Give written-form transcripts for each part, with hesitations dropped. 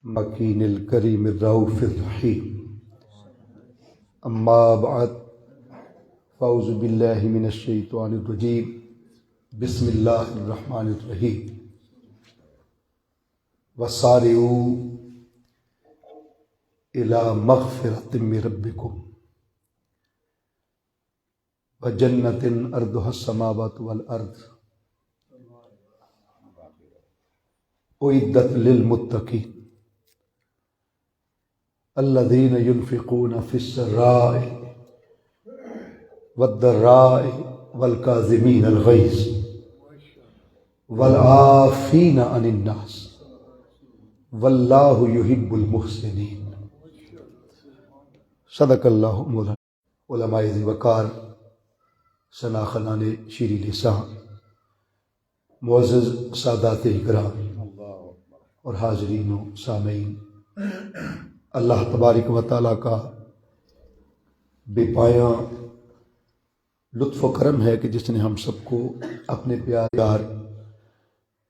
مكين الكريم الرؤوف الرحيم. أما بعد فأعوذ بالله من الشيطان الرجيم. بسم الله الرحمن الرحيم. وسارعوا إلى مغفرة من ربكم وجنة أرضها السماوات والأرض أعدت للمتقين الذين ينفقون في السراء والضراء والكاظمين الغيظ والعافين عن الناس والله يحب المحسنين. صدق اللہ مولانا. علماء ذی وقار، شناخنان شیریں لسان، معزز سادات اکرام اور حاضرین و سامعین، اللہ تبارک و تعالیٰ کا بے پایاں لطف و کرم ہے کہ جس نے ہم سب کو اپنے پیار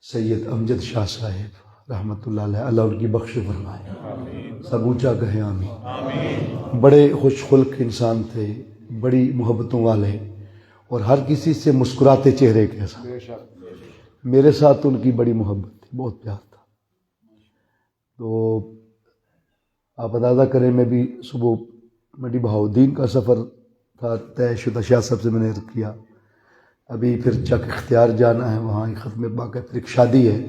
سید امجد شاہ صاحب رحمۃ اللہ علیہ، اللہ ان کی بخش فرمائے، سب اونچا کہیں آمین. بڑے خوش خلق انسان تھے، بڑی محبتوں والے، اور ہر کسی سے مسکراتے چہرے کے ساتھ. میرے ساتھ ان کی بڑی محبت تھی، بہت پیار تھا. تو آپ اندازہ کریں، میں بھی صبح منڈی بہاؤالدین کا سفر تھا طے شدہ، شاہ صاحب سے میں نے عرض کیا، ابھی پھر چک اختیار جانا ہے، وہاں ایک ختم پاک ہے، پھر ایک شادی ہے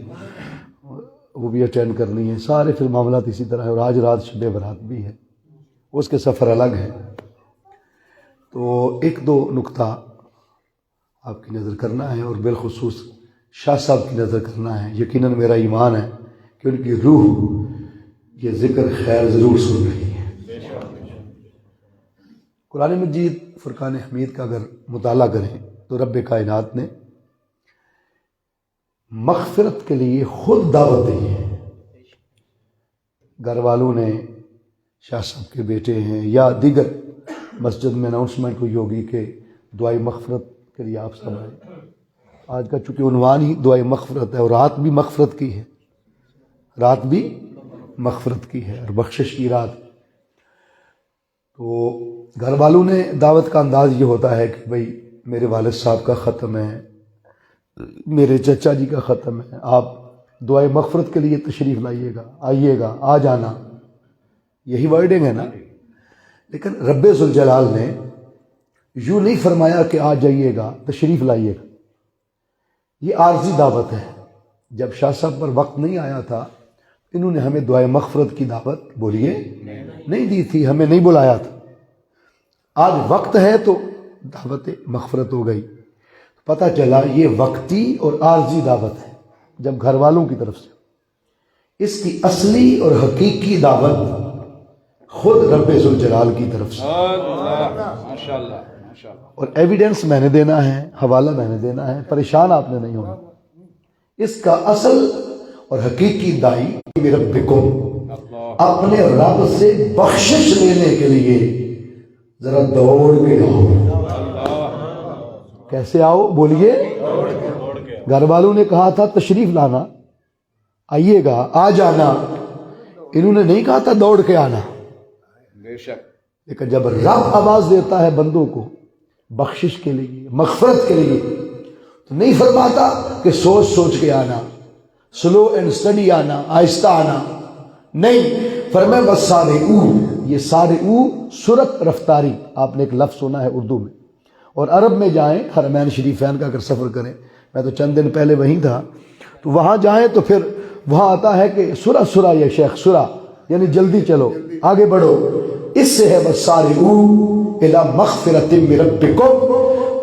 وہ بھی اٹینڈ کرنی ہے، سارے پھر معاملات اسی طرح ہے، اور آج رات شب برات بھی ہے، اس کے سفر الگ ہے. تو ایک دو نکتہ آپ کی نظر کرنا ہے، اور بالخصوص شاہ صاحب کی نظر کرنا ہے. یقیناً میرا ایمان ہے کہ ان کی روح یہ ذکر خیر ضرور سن رہی ہے. قرآن مجید فرقان حمید کا اگر مطالعہ کریں تو رب کائنات نے مغفرت کے لیے خود دعوت دی ہے. گھر والوں نے شاہ صاحب کے بیٹے ہیں یا دیگر مسجد میں اناؤنسمنٹ ہوئی ہوگی کہ دعائے مغفرت کے لیے آپ سب آئے. آج کا چونکہ عنوان ہی دعائے مغفرت ہے، اور رات بھی مغفرت کی ہے، رات بھی مغفرت کی ہے اور بخشش کی رات. تو گھر والوں نے دعوت کا انداز یہ ہوتا ہے کہ بھئی میرے والد صاحب کا ختم ہے، میرے چچا جی کا ختم ہے، آپ دعائے مغفرت کے لیے تشریف لائیے گا، آئیے گا، آ جانا، یہی ورڈنگ ہے نا. لیکن رب ذوالجلال نے یوں نہیں فرمایا کہ آ جائیے گا، تشریف لائیے گا. یہ عارضی دعوت ہے. جب شاہ صاحب پر وقت نہیں آیا تھا، انہوں نے ہمیں دعائے مغفرت کی دعوت بولیے نہیں دی تھی، ہمیں نہیں بلایا تھا. آج وقت ہے تو دعوت مغفرت ہو گئی. پتہ چلا یہ وقتی اور عارضی دعوت ہے جب گھر والوں کی طرف سے. اس کی اصلی اور حقیقی دعوت خود رب ذوالجلال کی طرف سے. اور ایویڈنس میں نے دینا ہے، حوالہ میں نے دینا ہے، پریشان آپ نے نہیں ہونا. اس کا اصل اور حقیقی دائی ربکم، اپنے رب سے بخشش لینے کے لیے ذرا دوڑ کے آؤ. کیسے آؤ بولیے؟ گھر والوں نے کہا تھا تشریف لانا، آئیے گا، آ جانا. انہوں نے نہیں کہا تھا دوڑ کے آنا. لیکن جب رب آواز دیتا ہے بندوں کو بخشش کے لیے، مغفرت کے لیے، تو نہیں فرماتا کہ سوچ سوچ کے آنا، سلو اینڈ اسٹڈی آنا، آہستہ آنا. نہیں، فرمایا وسارعوا. یہ سارعوا سرعت، رفتاری. آپ نے ایک لفظ سنا ہے اردو میں، اور عرب میں جائیں، حرمین شریفین کا اگر سفر کریں، میں تو چند دن پہلے وہیں تھا، تو وہاں جائیں تو پھر وہاں آتا ہے کہ سرا سرا یا شیخ سرا، یعنی جلدی چلو، آگے بڑھو. اس سے ہے وسارعوا الی مغفرۃ من ربکم،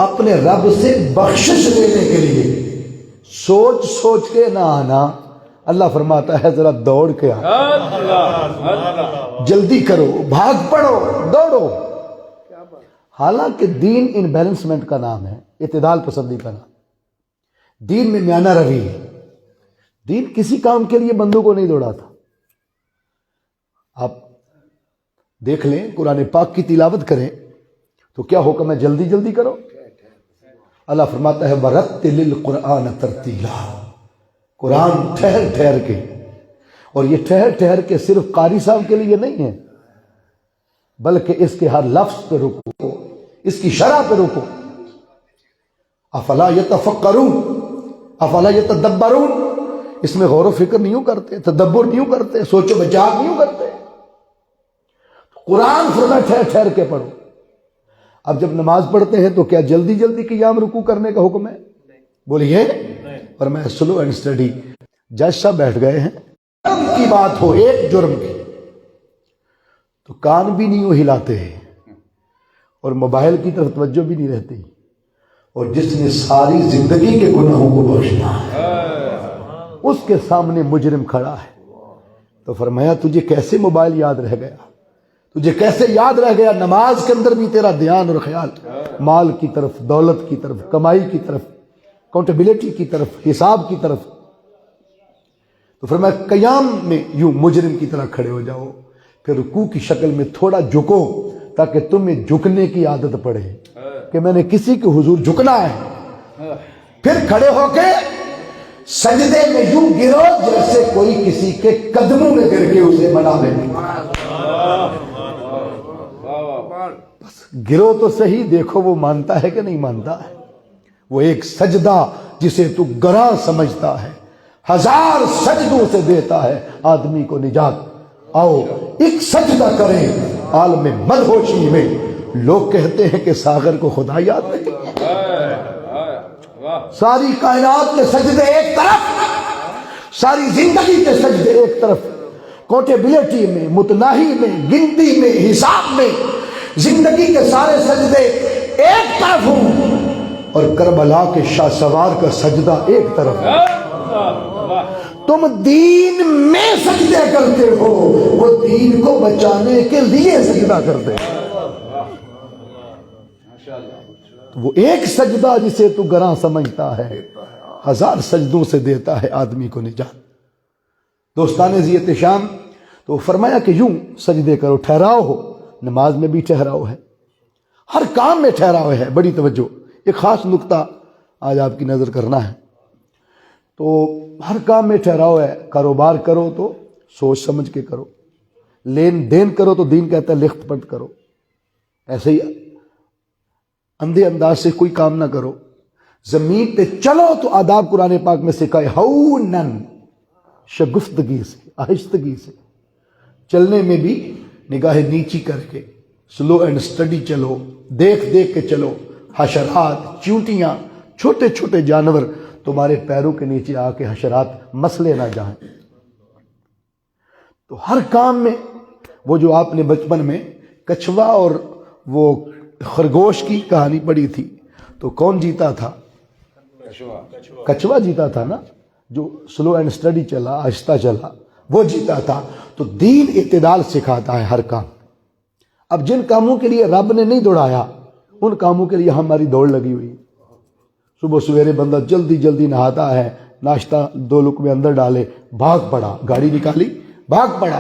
اپنے رب سے بخشش لینے کے لیے سوچ سوچ کے نہ آنا. اللہ فرماتا ہے ذرا دوڑ کے آنا، جلدی کرو، بھاگ پڑو، دوڑو. حالانکہ دین ان بیلنسمنٹ کا نام ہے، اعتدال پسندی کا نام. دین میں میانہ روی ہے. دین کسی کام کے لیے بندوں کو نہیں دوڑاتا. آپ دیکھ لیں، قرآن پاک کی تلاوت کریں تو کیا حکم ہے؟ جلدی جلدی کرو. اللہ فرماتا ہے وَرَتِّلِ الْقُرْآنَ تَرْتِيلًا، قرآن ٹھہر ٹھہر کے اور یہ ٹھہر ٹھہر کے صرف قاری صاحب کے لیے نہیں ہے، بلکہ اس کے ہر لفظ پہ رکو، اس کی شرح پہ رکو۔ افلا یتفکرون افلا یتدبرون، اس میں غور و فکر نہیں کرتے، تدبر نہیں کرتے، سوچ و بچار نہیں کرتے۔ قرآن فرمایا ٹھہر ٹھہر کے پڑھو۔ اب جب نماز پڑھتے ہیں تو کیا جلدی جلدی قیام رکوع کرنے کا حکم ہے؟ بولیے۔ اور میں سلو اینڈ اسٹڈی، جج صاحب بیٹھ گئے ہیں، جرم کی بات ہو، ایک جرم کی، تو کان بھی نہیں ہلاتے ہیں اور موبائل کی طرف توجہ بھی نہیں رہتی، اور جس نے ساری زندگی کے گناہوں کو بخشنا ہے اس کے سامنے مجرم کھڑا ہے، تو فرمایا تجھے کیسے موبائل یاد رہ گیا، تجھے کیسے یاد رہ گیا؟ نماز کے اندر بھی تیرا دھیان اور خیال مال کی طرف، دولت کی طرف، کمائی کی طرف، اکاؤنٹیبلٹی کی طرف، حساب کی طرف۔ تو فرمایا قیام میں یوں مجرم کی طرح کھڑے ہو جاؤ، پھر رکوع کی شکل میں تھوڑا جھکو تاکہ تمہیں جھکنے کی عادت پڑے کہ میں نے کسی کے حضور جھکنا ہے۔ پھر کھڑے ہو کے سجدے میں یوں گرو جیسے کوئی کسی کے قدموں میں گر کے اسے منا لے۔ بس گرو تو صحیح، دیکھو وہ مانتا ہے کہ نہیں مانتا ہے۔ وہ ایک سجدہ جسے تو گراں سمجھتا ہے، 1000 سجدوں سے دیتا ہے آدمی کو نجات۔ آؤ ایک سجدہ کریں عالم مدہوشی میں۔ لوگ کہتے ہیں کہ ساغر کو خدا یاد نہیں، ساری کائنات کے سجدے ایک طرف، ساری زندگی کے سجدے ایک طرف، اکاؤنٹیبلٹی میں، متناہی میں، گنتی میں، حساب میں، زندگی کے سارے سجدے ایک طرف ہوں، اور کربلا کے شاہ سوار کا سجدہ ایک طرف ہے۔ تم دین میں سجدے کرتے ہو، وہ دین کو بچانے کے لیے سجدہ کرتے ہیں۔ وہ ایک سجدہ جسے تو گراں سمجھتا ہے، 1000 سجدوں سے دیتا ہے آدمی کو نجات۔ دوستان ذیت شام، تو فرمایا کہ یوں سجدے کرو، ٹھہراؤ ہو، نماز میں بھی ٹھہراؤ ہے، ہر کام میں ٹھہراؤ ہے۔ بڑی توجہ، ایک خاص نقطہ آج آپ کی نظر کرنا ہے۔ تو ہر کام میں ٹھہراؤ ہے، کاروبار کرو تو سوچ سمجھ کے کرو، لین دین کرو تو دین کہتا ہے لکھت پڑھ کرو، ایسے ہی اندھے انداز سے کوئی کام نہ کرو۔ زمین پہ چلو تو آداب قرآن پاک میں سکھائے، ہونن، شگفتگی سے، آہستگی سے، چلنے میں بھی نگاہ نیچی کر کے، سلو اینڈ اسٹڈی چلو، دیکھ دیکھ کے چلو۔ حشرات، چیونٹیاں، چھوٹے چھوٹے جانور تمہارے پیروں کے نیچے آ کے حشرات مسلے نہ جائیں۔ تو ہر کام میں، وہ جو آپ نے بچپن میں کچھوا اور وہ خرگوش کی کہانی پڑھی تھی، تو کون جیتا تھا؟ کچھوا جیتا تھا نا، جو سلو اینڈ اسٹڈی چلا، آہستہ چلا، وہ جیتا تھا۔ تو دین اعتدال سکھاتا ہے ہر کام۔ اب جن کاموں کے لیے رب نے نہیں دوڑایا، ان کاموں کے لیے ہماری دوڑ لگی ہوئی۔ صبح سویرے بندہ جلدی جلدی نہاتا ہے، ناشتہ 2 لقمے اندر ڈالے، بھاگ پڑا، گاڑی نکالی، بھاگ پڑا۔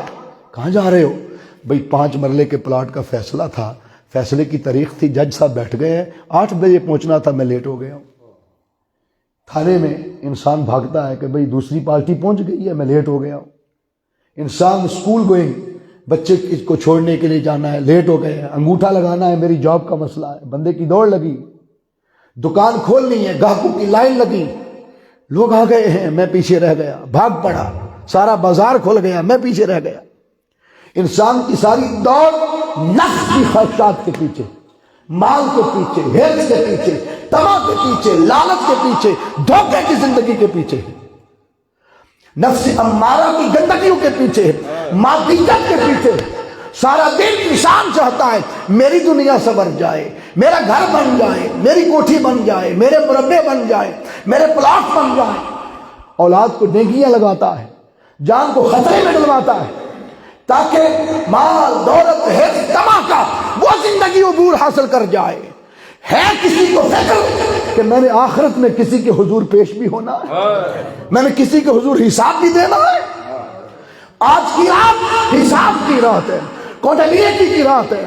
کہاں جا رہے ہو؟ بھئی 5 مرلے کے پلاٹ کا فیصلہ تھا، فیصلے کی تاریخ تھی، جج صاحب بیٹھ گئے ہیں، 8 بجے پہنچنا تھا، میں لیٹ ہو گیا ہوں۔ تھانے میں انسان بھاگتا ہے کہ بھئی دوسری پارٹی پہنچ گئی ہے، میں لیٹ ہو گیا ہوں۔ انسان اسکول گوئنگ، بچے کو چھوڑنے کے لیے جانا ہے، لیٹ ہو گئے ہیں، انگوٹھا لگانا ہے، میری جاب کا مسئلہ ہے، بندے کی دوڑ لگی، دکان کھولنی ہے، گاہکوں کی لائن لگی، لوگ آ گئے ہیں، میں پیچھے رہ گیا، بھاگ پڑا، سارا بازار کھل گیا، میں پیچھے رہ گیا۔ انسان کی ساری دوڑ نفس کی خواہشات کے پیچھے، مال کے پیچھے، ہرس کے پیچھے، طمع کے پیچھے، لالچ کے پیچھے، دھوکے کی زندگی کے پیچھے، نفس امارہ کی گندگیوں کے پیچھے، مادیت کے پیچھے۔ سارا دن انسان چاہتا ہے میری دنیا سنور جائے، میرا گھر بن جائے، میری کوٹھی بن جائے، میرے مربے بن جائے، میرے پلاٹ بن جائے۔ اولاد کو ڈینگیاں لگاتا ہے، جان کو خطرے میں ڈلواتا ہے، تاکہ مال، دولت، حرص، طمع کا وہ زندگی عبور حاصل کر جائے۔ ہے کسی کو فکر کہ میں نے آخرت میں کسی کے حضور پیش بھی ہونا ہے، میں نے کسی کے حضور حساب بھی دینا ہے۔ آج کی رات حساب کی رات ہے، اکاؤنٹیبلٹی کی رات ہے،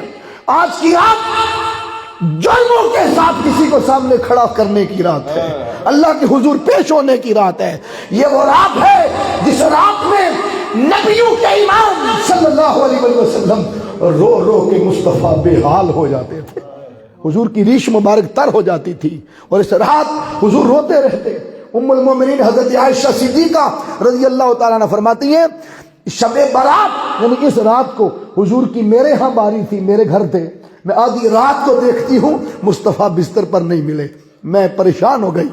آج کی رات جرموں کے ساتھ کسی کو سامنے کھڑا کرنے کی رات ہے، اللہ کے حضور پیش ہونے کی رات ہے۔ یہ وہ رات ہے جس رات میں نبیوں کے امام صلی اللہ علیہ وسلم رو رو کے مصطفیٰ بے حال ہو جاتے تھے، حضور کی ریش مبارک تر ہو جاتی تھی، اور اس رات حضور روتے رہتے۔ ام المومنین حضرت عائشہ صدیقہ رضی اللہ تعالیٰ عنہ فرماتی ہیں شب برات یعنی اس رات کو حضور کی میرے ہاں باری تھی، میرے گھر تھے، میں آدھی رات کو دیکھتی ہوں مصطفیٰ بستر پر نہیں ملے، میں پریشان ہو گئی،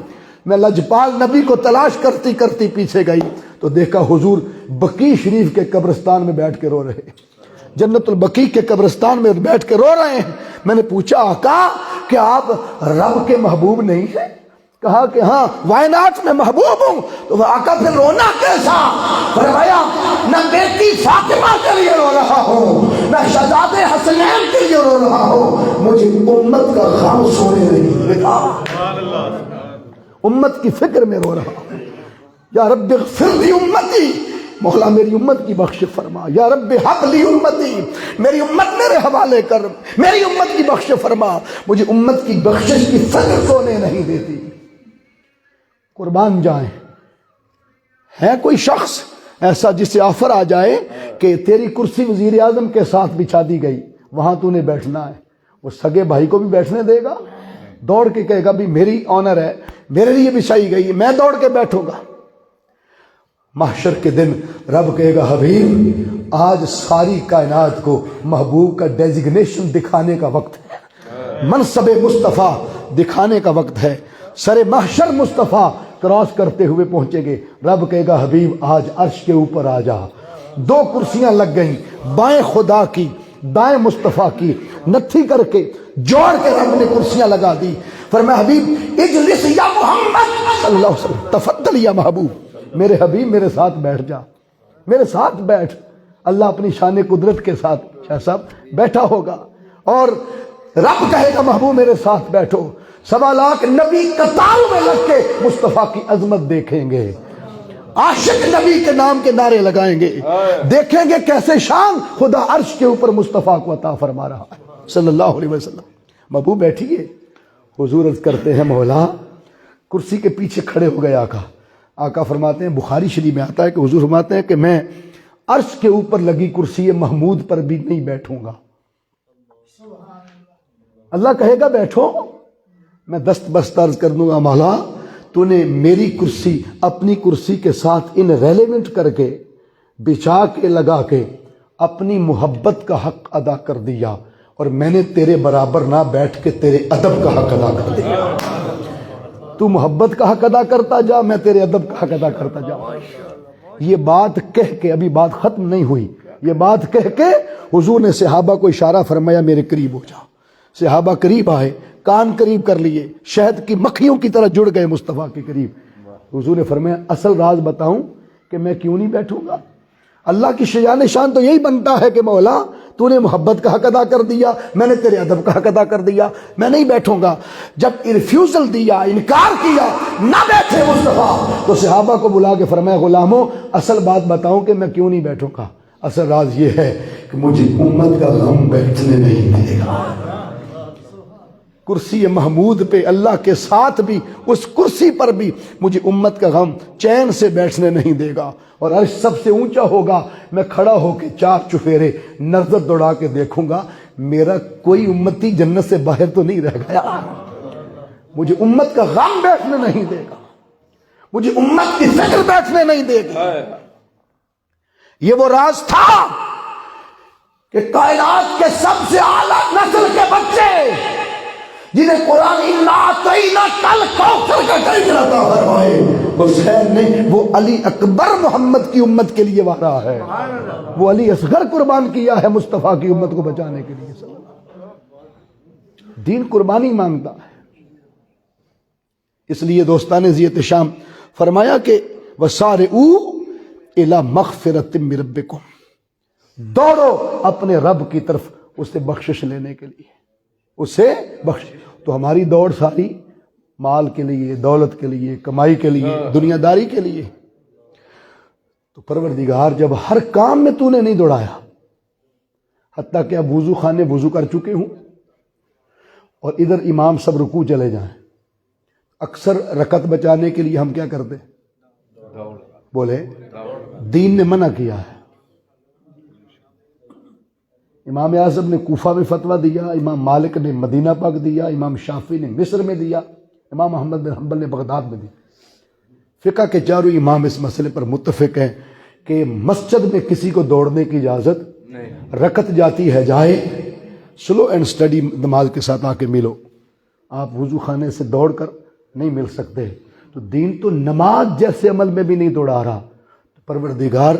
میں لجپال نبی کو تلاش کرتی کرتی پیچھے گئی تو دیکھا حضور بقیع شریف کے قبرستان میں بیٹھ کے رو رہے، جنت البقیع کے قبرستان میں بیٹھ کے رو رہے ہیں۔ میں نے پوچھا آقا کہ آپ رب کے محبوب نہیں ہیں؟ کہا کہ ہاں، why not، میں محبوب ہوں۔ تو آقا پھر رونا کیسا؟ فرمایا نہ بیٹی فاطمہ کے لیے رو رہا ہوں، نہ شہزادے حسنین کے لیے رو رہا ہوں، مجھے امت کا غم سونے نہیں دیتا، امت کی فکر میں رو رہا ہوں۔ یا رب اغفر لی امتی، مولا میری امت کی بخش فرما، یا رب حب لی امتی، میری امت میرے حوالے کر، میری امت کی بخش فرما، مجھے امت کی بخشش کی فکر سونے نہیں دیتی۔ قربان جائیں، ہے کوئی شخص ایسا جسے آفر آ جائے کہ تیری کرسی وزیر اعظم کے ساتھ بچھا دی گئی، وہاں تو نے بیٹھنا ہے، وہ سگے بھائی کو بھی بیٹھنے دے گا؟ دوڑ کے کہے گا بھی میری آنر ہے، میرے لیے بچھائی گئی، میں دوڑ کے بیٹھوں گا؟ محشر کے دن رب کہے گا حبیب آج ساری کائنات کو محبوب کا ڈیزگنیشن دکھانے کا وقت ہے، منصب مصطفیٰ دکھانے کا وقت ہے، سر محشر مصطفیٰ کراس کرتے ہوئے پہنچیں گے، رب کہے گا حبیب آج عرش کے اوپر آ جا۔ دو کرسیاں لگ گئیں، بائیں خدا کی دائیں مصطفیٰ کی، نتھی کر کے جوڑ کے رب نے کرسیاں لگا دی، فرمایا حبیب اجلس یا محمد صلی اللہ علیہ وسلم، تفضل یا محبوب، میرے حبیب میرے ساتھ بیٹھ جا، میرے ساتھ بیٹھ۔ اللہ اپنی شان قدرت کے ساتھ شاہ صاحب بیٹھا ہوگا اور رب کہے گا محبوب میرے ساتھ بیٹھو، 1.25 لاکھ نبی قطار میں لگ کے مصطفیٰ کی عظمت دیکھیں گے، عاشق نبی کے نام کے نعرے لگائیں گے، دیکھیں گے کیسے شان خدا عرش کے اوپر مصطفیٰ کو عطا فرما رہا ہے صلی اللہ علیہ وسلم۔ محبوب بیٹھیے، حضور عرض کرتے ہیں مولا، کرسی کے پیچھے کھڑے ہو گئے آقا، آقا فرماتے ہیں بخاری شریف میں آتا ہے کہ حضور فرماتے ہیں کہ میں عرش کے اوپر لگی کرسی محمود پر بھی نہیں بیٹھوں گا۔ اللہ کہے گا بیٹھو، میں دست بست عرض کر دوں گا مولا تو نے میری کرسی اپنی کرسی کے ساتھ ان ریلیونٹ کر کے بچھا کے لگا کے اپنی محبت کا حق ادا کر دیا، اور میں نے تیرے برابر نہ بیٹھ کے تیرے ادب کا حق ادا کر دیا۔ تو محبت کا حق ادا کرتا جا، میں تیرے ادب کا حق ادا کرتا جا۔ یہ بات کہہ کے، ابھی بات ختم نہیں ہوئی، یہ بات کہہ کے حضور نے صحابہ کو اشارہ فرمایا میرے قریب ہو جا۔ صحابہ قریب آئے، کان قریب کر لیے، شہد کی مکھیوں کی طرح جڑ گئے مصطفیٰ کے قریب۔ حضور نے فرمایا اصل راز بتاؤں کہ میں کیوں نہیں بیٹھوں گا؟ اللہ کی شجاع شان تو یہی بنتا ہے کہ مولا تو نے محبت کا حق ادا کر دیا، میں نے تیرے ادب کا حق ادا کر دیا، میں نہیں بیٹھوں گا۔ جب ریفیوزل دیا، انکار کیا، نہ بیٹھے مصطفیٰ، تو صحابہ کو بلا کے فرمایا غلاموں اصل بات بتاؤں کہ میں کیوں نہیں بیٹھوں گا؟ اصل راز یہ ہے کہ مجھے امت کا غم بیٹھنے نہیں دے گا۔ کرسی محمود پہ اللہ کے ساتھ بھی، اس کرسی پر بھی مجھے امت کا غم چین سے بیٹھنے نہیں دے گا، اور عرش سب سے اونچا ہوگا، میں کھڑا ہو کے 4 چفیرے نظر دوڑا کے دیکھوں گا میرا کوئی امتی جنت سے باہر تو نہیں رہ گیا۔ مجھے امت کا غم بیٹھنے نہیں دے گا، مجھے امت کی فکر بیٹھنے نہیں دے گا۔ یہ وہ راز تھا کہ کائنات کے سب سے اعلیٰ نسل کے بچے جنہیں قرآن کل کوثر کا ٹینکر عطا فرمائے، حسین نے وہ علی اکبر محمد کی امت کے لیے وارا ہے، وہ علی اصغر قربان کیا ہے مصطفیٰ کی امت کو بچانے کے لیے۔ دین قربانی مانگتا ہے، اس لیے دوستان ذی احتشام فرمایا کہ وَسَارِعُوا إِلَى مَغْفِرَةٍ مِّن رَبِّكُمْ، دوڑو اپنے رب کی طرف اسے بخشش لینے کے لیے، اسے بخش۔ تو ہماری دوڑ ساری مال کے لیے، دولت کے لیے، کمائی کے لیے، دنیا داری کے لیے۔ تو پروردگار جب ہر کام میں تو نے نہیں دوڑایا، حتیٰ کہ اب وضو خانے وضو کر چکے ہوں اور ادھر امام سب رکوع چلے جائیں، اکثر رکعت بچانے کے لیے ہم کیا کرتے؟ بولے دین نے منع کیا ہے۔ امام اعظم نے کوفہ میں فتویٰ دیا، امام مالک نے مدینہ پاک دیا، امام شافعی نے مصر میں دیا، امام احمد بن حنبل نے بغداد میں دیا۔ فقہ کے چاروں امام اس مسئلے پر متفق ہیں کہ مسجد میں کسی کو دوڑنے کی اجازت رکعت جاتی ہے جائے، سلو اینڈ اسٹڈی نماز کے ساتھ آ کے ملو، آپ وضو خانے سے دوڑ کر نہیں مل سکتے۔ تو دین تو نماز جیسے عمل میں بھی نہیں دوڑا رہا۔ پروردگار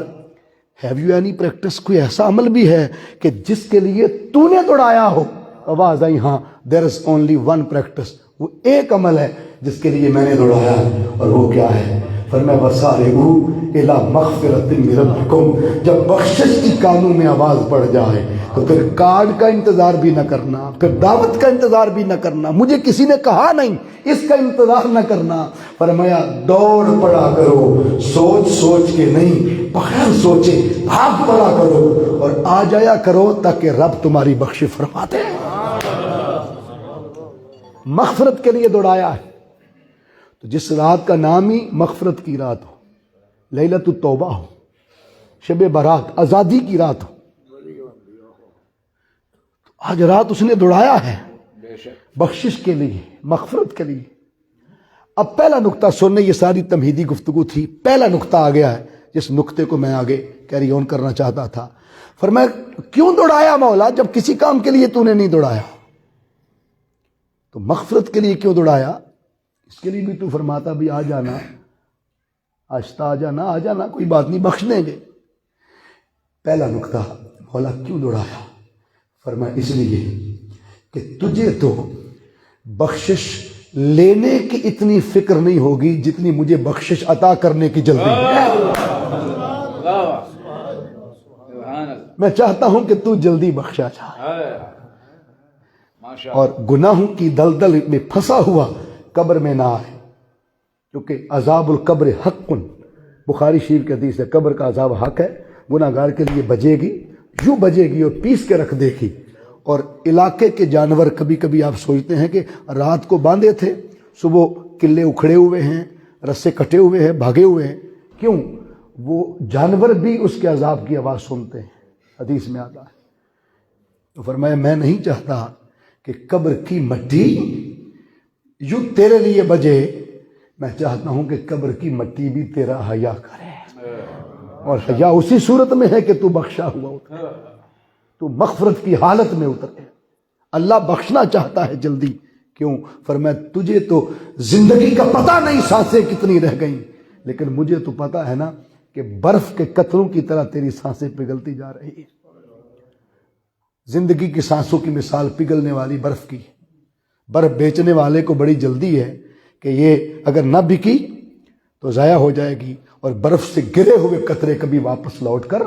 ہیو یو اینی پریکٹس، کوئی ایسا عمل بھی ہے کہ جس کے لیے تو نے دوڑایا ہو؟ آواز آئی ہاں، دیر از اونلی ون پریکٹس، وہ ایک عمل ہے جس کے لیے میں نے دوڑایا، اور وہ کیا ہے؟ فرمایا وَسَارِعُوا إِلَىٰ مَغْفِرَةٍ مِّن رَبِّكُمْ۔ جب بخشش کی کانوں میں آواز پڑ جائے تو پھر کارڈ کا انتظار بھی نہ کرنا، پھر دعوت کا انتظار بھی نہ کرنا، مجھے کسی نے کہا نہیں اس کا انتظار نہ کرنا۔ فرمایا دوڑ پڑا کرو، سوچ سوچ کے نہیں، بغیر سوچے بھاگ پڑا کرو اور آ جایا کرو تاکہ رب تمہاری بخش فرما دے۔ مغفرت کے لیے دوڑایا ہے۔ تو جس رات کا نام ہی مغفرت کی رات ہو، لیلۃ التوبہ ہو، شب برات، آزادی کی رات ہو، تو آج رات اس نے دوڑایا ہے بخشش کے لیے، مغفرت کے لیے۔ اب پہلا نقطہ سننے، یہ ساری تمہیدی گفتگو تھی، پہلا نقطہ آ گیا ہے جس نقطے کو میں آگے کیری آن کرنا چاہتا تھا۔ فرمایا کیوں دوڑایا مولا جب کسی کام کے لیے تو نے نہیں دوڑایا؟ تو مغفرت کے لیے کیوں دوڑایا؟ اس کے لیے بھی تو فرماتا بھی آ جانا، آہستہ آ جانا، کوئی بات نہیں، بخش دیں گے۔ پہلا نقطہ مولا کیوں دوڑایا؟ فرمایا اس لیے کہ تجھے تو بخشش لینے کی اتنی فکر نہیں ہوگی جتنی مجھے بخشش عطا کرنے کی جلدی ہے۔ میں چاہتا ہوں کہ تو جلدی بخشا جائے، اور گناہوں کی دلدل میں پھنسا ہوا قبر میں نہ آئے، کیونکہ عذاب القبر حق، بخاری شریف کی حدیث ہے، قبر کا عذاب حق ہے، گناہ گار کے لیے بجے گی، یوں بجے گی اور پیس کے رکھ دے گی۔ اور علاقے کے جانور، کبھی کبھی آپ سوچتے ہیں کہ رات کو باندھے تھے، صبح قلعے اکھڑے ہوئے ہیں، رسے کٹے ہوئے ہیں، بھاگے ہوئے ہیں، کیوں؟ وہ جانور بھی اس کے عذاب کی آواز سنتے ہیں، حدیث میں آتا ہے۔ تو فرمایا میں نہیں چاہتا کہ قبر کی مٹی یوں تیرے لیے بجے، میں چاہتا ہوں کہ قبر کی مٹی بھی تیرا حیا کرے، اور حیا اسی صورت میں ہے کہ تو بخشا ہوا اترے، تو مغفرت کی حالت میں اترے۔ اللہ بخشنا چاہتا ہے جلدی، کیوں؟ فرمایا تجھے تو زندگی کا پتہ نہیں سانسیں کتنی رہ گئیں، لیکن مجھے تو پتہ ہے نا کہ برف کے قطروں کی طرح تیری سانسیں پگھلتی جا رہی ہیں۔ زندگی کی سانسوں کی مثال پگھلنے والی برف کی۔ برف بیچنے والے کو بڑی جلدی ہے کہ یہ اگر نہ بکی تو ضائع ہو جائے گی، اور برف سے گرے ہوئے قطرے کبھی واپس لوٹ کر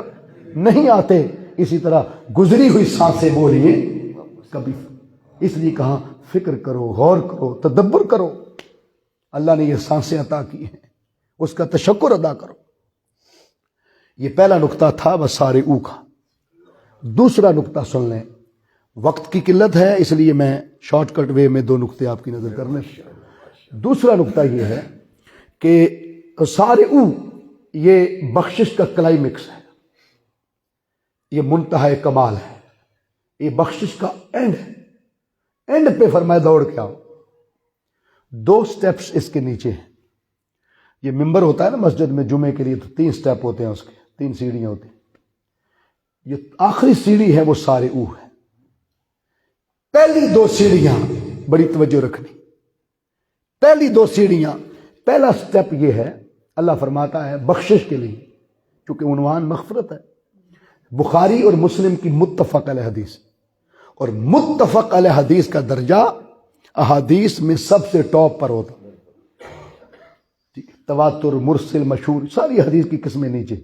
نہیں آتے، اسی طرح گزری ہوئی سانسیں بولیے کبھی۔ اس لیے کہا فکر کرو، غور کرو، تدبر کرو، اللہ نے یہ سانسیں عطا کی ہیں، اس کا تشکر ادا کرو۔ یہ پہلا نقطہ تھا وسارعوا کا۔ دوسرا نقطہ سن لیں، وقت کی قلت ہے اس لیے میں شارٹ کٹ وے میں دو نقطے آپ کی نظر کرنے۔ دوسرا نقطہ یہ ہے کہ وسارعوا یہ بخشش کا کلائمیکس ہے، یہ منتہا کمال ہے، یہ بخشش کا اینڈ ہے۔ اینڈ پہ فرمایا دوڑ کے آؤ۔ دو سٹیپس اس کے نیچے ہیں۔ یہ ممبر ہوتا ہے نا مسجد میں جمعے کے لیے، تو 3 سٹیپ ہوتے ہیں، اس کے 3 سیڑھیاں ہوتی ہیں۔ یہ آخری سیڑھی ہے وہ سارعوا ہے۔ پہلی 2 سیڑھیاں بڑی توجہ رکھنی، پہلی 2 سیڑھیاں، پہلا سٹیپ یہ ہے، اللہ فرماتا ہے بخشش کے لیے، کیونکہ عنوان مغفرت ہے، بخاری اور مسلم کی متفق علیہ حدیث، اور متفق علیہ حدیث کا درجہ احادیث میں سب سے ٹاپ پر ہوتا، تواتر، مرسل، مشہور، ساری حدیث کی قسمیں نیچے۔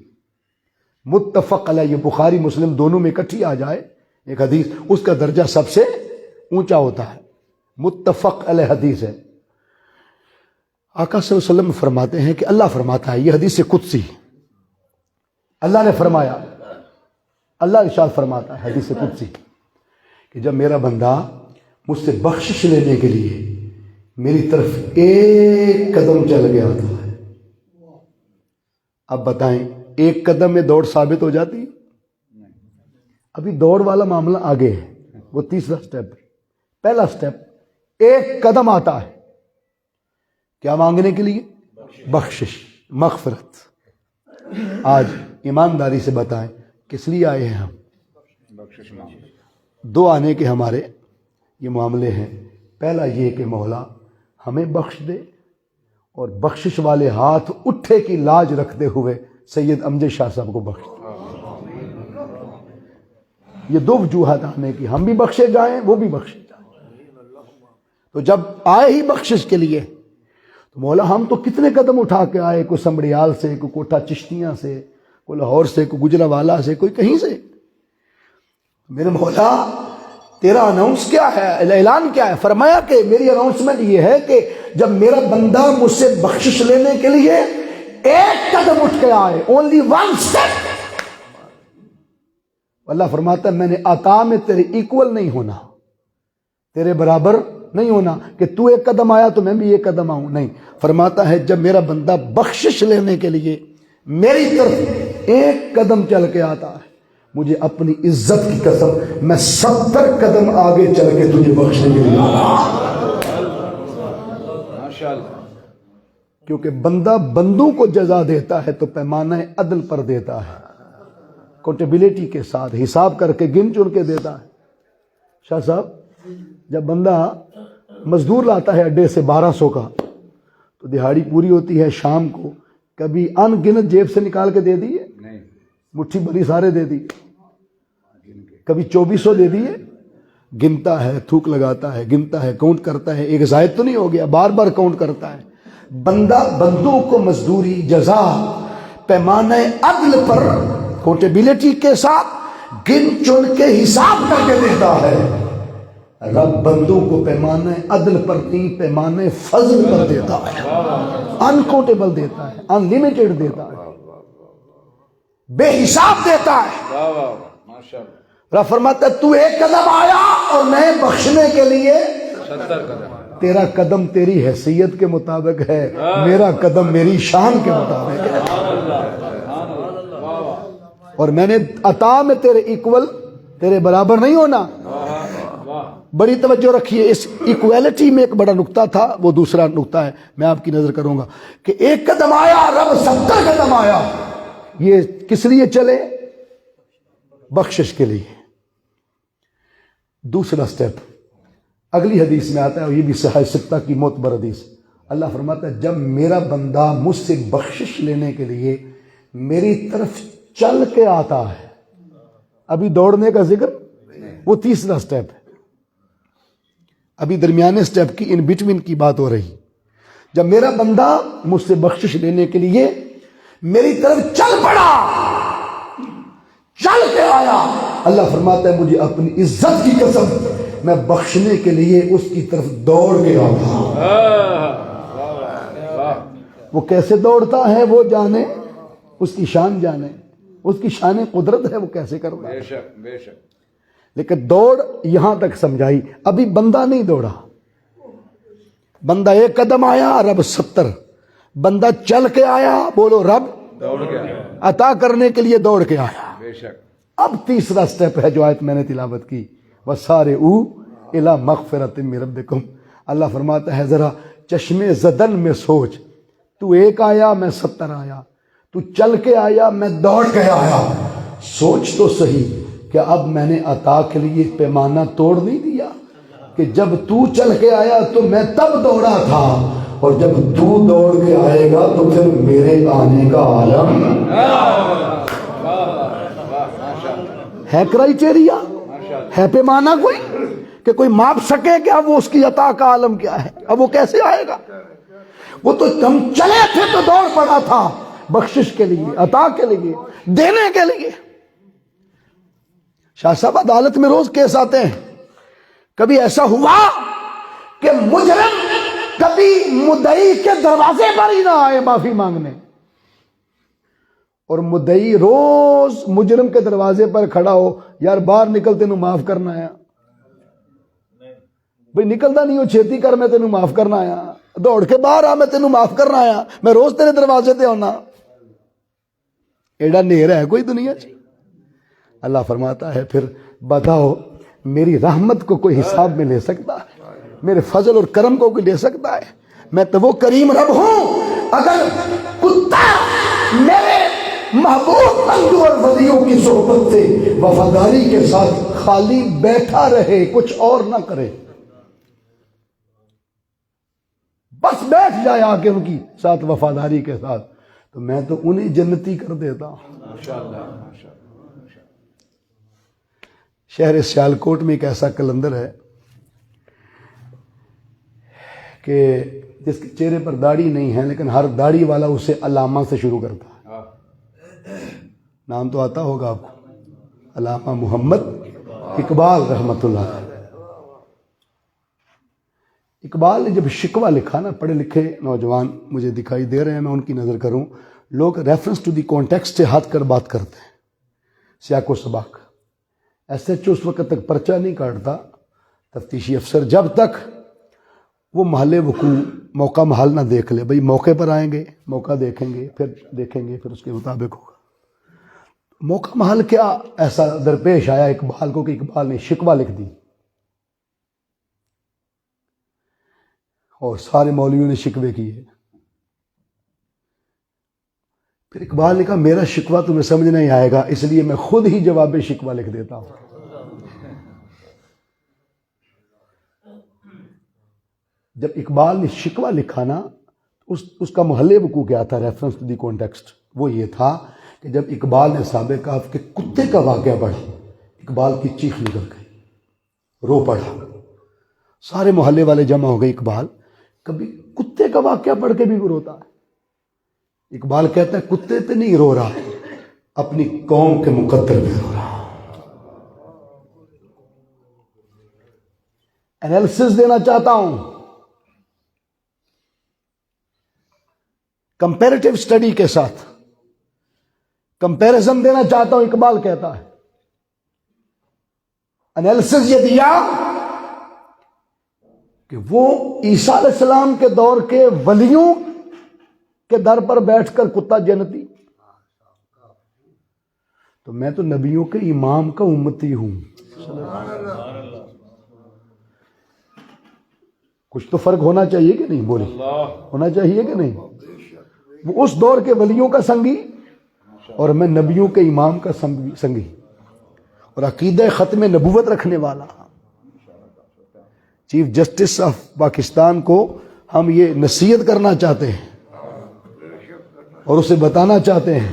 متفق علیہ، یہ بخاری مسلم دونوں میں اکٹھی آ جائے ایک حدیث، اس کا درجہ سب سے اونچا ہوتا ہے، متفق علیہ حدیث ہے۔ آقا صلی اللہ علیہ وسلم فرماتے ہیں کہ اللہ فرماتا ہے، یہ حدیث قدسی، اللہ نے فرمایا، اللہ ارشاد فرماتا ہے حدیث قدسی کہ جب میرا بندہ مجھ سے بخشش لینے کے لیے میری طرف ایک قدم چل گیا تھا، اب بتائیں ایک قدم میں دوڑ ثابت ہو جاتی؟ ابھی دوڑ والا معاملہ آگے ہے، وہ تیسرا سٹیپ ہے۔ پہلا سٹیپ ایک قدم آتا ہے کیا مانگنے کے لیے؟ بخشش، مغفرت۔ آج ایمانداری سے بتائیں کس لیے آئے ہیں ہم؟ دو آنے کے ہمارے یہ معاملے ہیں۔ پہلا یہ کہ مولا ہمیں بخش دے، اور بخشش والے ہاتھ اٹھے کی لاج رکھتے ہوئے سید امجد شاہ صاحب کو بخش دے۔ یہ دو وجوہات آنے کی، ہم بھی بخشے جائیں، وہ بھی بخشے جائیں۔ تو جب آئے ہی بخشش کے لیے تو مولا ہم تو کتنے قدم اٹھا کے آئے، کوئی سمبڑیال سے، کوئی کوٹھا چشتیاں سے، کوئی لاہور سے، کوئی گجرانوالہ سے، کوئی کہیں سے۔ میرے مولا تیرا اناؤنس کیا ہے، اعلان کیا ہے؟ فرمایا کہ میری اناؤنسمنٹ یہ ہے کہ جب میرا بندہ مجھ سے بخشش لینے کے لیے ایک قدم اٹھ کے آئے، اونلی ون سٹیپ، اللہ فرماتا ہے میں نے عطا میں تیرے ایکول نہیں ہونا، تیرے برابر نہیں ہونا کہ تو ایک قدم آیا تو میں بھی ایک قدم آؤں، نہیں۔ فرماتا ہے جب میرا بندہ بخشش لینے کے لیے میری طرف ایک قدم چل کے آتا ہے، مجھے اپنی عزت کی قسم میں 70 قدم آگے چل کے تجھے بخشنے کے لیے کیونکہ بندہ بندوں کو جزا دیتا ہے تو پیمانہ عدل پر دیتا ہے، اکاؤنٹیبلٹی کے ساتھ حساب کر کے گن چن کے دیتا ہے۔ شاہ صاحب جب بندہ مزدور لاتا ہے اڈے سے 1200 کا تو دہاڑی پوری ہوتی ہے، شام کو کبھی ان گنت جیب سے نکال کے دے دیے؟ مٹھی بھری سارے دے دی، کبھی 2400 دے دیے؟ گنتا ہے، تھوک لگاتا ہے، گنتا ہے، کاؤنٹ کرتا ہے، ایک زائد تو نہیں ہو گیا، بار بار کاؤنٹ کرتا ہے۔ بندہ بندوں کو مزدوری جزا پیمانہ عدل پر اکاؤنٹیبلٹی کے ساتھ گن چن کے حساب کر کے دیتا ہے، رب بندوں کو پیمانہ عدل پر نہیں، پیمانہ فضل پر دیتا ہے، انکاؤنٹیبل دیتا ہے، ان لمیٹڈ دیتا ہے، بے حساب دیتا ہے۔ رب فرماتا ہے تو ایک قدم آیا اور میں بخشنے کے لیے 70 قدم، تیرا قدم تیری حیثیت کے مطابق ہے، میرا قدم میری شان کے مطابق ہے، اور میں نے عطا میں تیرے ایکول، تیرے برابر نہیں ہونا۔ بڑی توجہ رکھیے، اس ایکویلٹی میں ایک بڑا نقطہ تھا، وہ دوسرا نقطہ ہے میں آپ کی نظر کروں گا کہ ایک قدم آیا، رب 70 قدم آیا، یہ کس لیے چلے؟ بخشش کے لیے۔ دوسرا سٹیپ اگلی حدیث میں آتا ہے، اور یہ بھی صحیح ستہ کی معتبر حدیث۔ اللہ فرماتا ہے جب میرا بندہ مجھ سے بخشش لینے کے لیے میری طرف چل کے آتا ہے، ابھی دوڑنے کا ذکر، وہ تیسرا سٹیپ ہے، ابھی درمیانے سٹیپ کی ان بٹوین کی بات ہو رہی۔ جب میرا بندہ مجھ سے بخشش لینے کے لیے میری طرف چل پڑا، چل کے آیا، اللہ فرماتا ہے مجھے اپنی عزت کی قسم میں بخشنے کے لیے اس کی طرف دوڑ کے آتا۔ وہ کیسے دوڑتا ہے وہ جانے، اس کی شان جانے، اس کی شان قدرت ہے وہ کیسے کرتا ہے، بے شک۔ لیکن دوڑ یہاں تک سمجھائی، ابھی بندہ نہیں دوڑا، بندہ ایک قدم آیا، رب 70، بندہ چل کے آیا، بولو رب دوڑ کے آیا، عطا کرنے کے لیے دوڑ کے آیا، بے شک۔ اب تیسرا سٹیپ ہے جو آیت میں نے تلاوت کی، وَسَارِعُوا إِلَىٰ مَغْفِرَةٍ مِّن رَبِّكُمْ۔ اللہ فرماتا ہے ذرا چشمے زدن میں سوچ، تو ایک آیا میں 70 آیا، تو چل کے آیا میں دوڑ کے آیا، سوچ تو صحیح کہ اب میں نے عطا کے لیے پیمانہ توڑ نہیں دیا کہ جب تو چل کے آیا تو میں تب دوڑا تھا، اور جب تو دوڑ کے آئے گا تو پھر میرے آنے کا عالم ہے، کرائیٹیریا ہے، پیمانہ کوئی کہ کوئی ماپ سکے کہ اب وہ اس کی عطا کا عالم کیا ہے، اب وہ کیسے آئے گا؟ وہ تو ہم چلے تھے تو دوڑ پڑا تھا بخشش کے لیے، عطا کے لیے، دینے کے لیے۔ شاہ صاحب عدالت میں روز کیس آتے ہیں، کبھی ایسا ہوا کہ مجرم کبھی مدعی کے دروازے پر ہی نہ آئے معافی مانگنے، اور مدعی روز مجرم کے دروازے پر کھڑا ہو، یار باہر نکل تینوں معاف کرنا آیا، بھئی نکلتا نہیں ہو چھیتی کر، میں تینوں معاف کرنا آیا، دوڑ کے باہر آ، میں تینوں معاف کرنا آیا، میں روز تیرے دروازے تے ہونا۔ ایڈا نیرا ہے کوئی دنیا سے؟ اللہ فرماتا ہے پھر بتاؤ میری رحمت کو کوئی حساب میں لے سکتا ہے؟ میرے فضل اور کرم کو کوئی لے سکتا ہے؟ میں تو وہ کریم رب ہوں، اگر کتا میرے محبوب بندوں اور ولیوں کی صحبت سے وفاداری کے ساتھ خالی بیٹھا رہے، کچھ اور نہ کرے، بس بیٹھ جائے آ کے ان کی ساتھ وفاداری کے ساتھ، تو میں تو انہیں جنتی کر دیتا ہوں۔ شہر سیالکوٹ میں ایک ایسا کلندر ہے کہ جس کے چہرے پر داڑھی نہیں ہے، لیکن ہر داڑھی والا اسے علامہ سے شروع کرتا ہے۔ نام تو آتا ہوگا آپ کو، علامہ محمد اقبال رحمۃ اللہ علیہ۔ اقبال نے جب شکوہ لکھا نا، پڑھے لکھے نوجوان مجھے دکھائی دے رہے ہیں، میں ان کی نظر کروں، لوگ ریفرنس ٹو دی کانٹیکسٹ سے ہٹ کر بات کرتے ہیں، سیاق و سباق۔ ایس ایچ او اس وقت تک پرچہ نہیں کاٹتا، تفتیشی افسر، جب تک وہ محل وقوع موقع محل نہ دیکھ لے۔ بھئی موقع پر آئیں گے، موقع دیکھیں گے، پھر اس کے مطابق ہوگا۔ موقع محل کیا ایسا درپیش آیا اقبال کو کہ اقبال نے شکوہ لکھ دی، اور سارے مولویوں نے شکوے کیے۔ پھر اقبال نے کہا میرا شکوہ تمہیں سمجھ نہیں آئے گا، اس لیے میں خود ہی جواب شکوہ لکھ دیتا ہوں۔ جب اقبال نے شکوہ لکھا نا، اس کا محل وقوع کیا تھا، ریفرنس ٹو دی کانٹیکسٹ، وہ یہ تھا کہ جب اقبال نے سابق کہف کے کتے کا واقعہ پڑھا، اقبال کی چیخ نکل گئی، رو پڑا، سارے محلے والے جمع ہو گئے۔ اقبال کبھی کتے کا واقعہ پڑھ کے بھی وہ روتا ہے۔ اقبال کہتا ہے کتے پہ نہیں رو رہا، اپنی قوم کے مقدر پہ رو رہا۔ انالیسس دینا چاہتا ہوں، کمپیریٹیو سٹڈی کے ساتھ کمپیریزن دینا چاہتا ہوں۔ اقبال کہتا ہے انالیسس یہ دیا کہ وہ عیسیٰ علیہ السلام کے دور کے ولیوں کے در پر بیٹھ کر کتا جنتی، تو میں تو نبیوں کے امام کا امتی ہوں۔ کچھ تو فرق ہونا چاہیے کہ نہیں؟ بولی ہونا چاہیے کہ نہیں؟ وہ اس دور کے ولیوں کا سنگی اور میں نبیوں کے امام کا سنگی، اور عقیدہ ختم نبوت رکھنے والا۔ چیف جسٹس آف پاکستان کو ہم یہ نصیحت کرنا چاہتے ہیں اور اسے بتانا چاہتے ہیں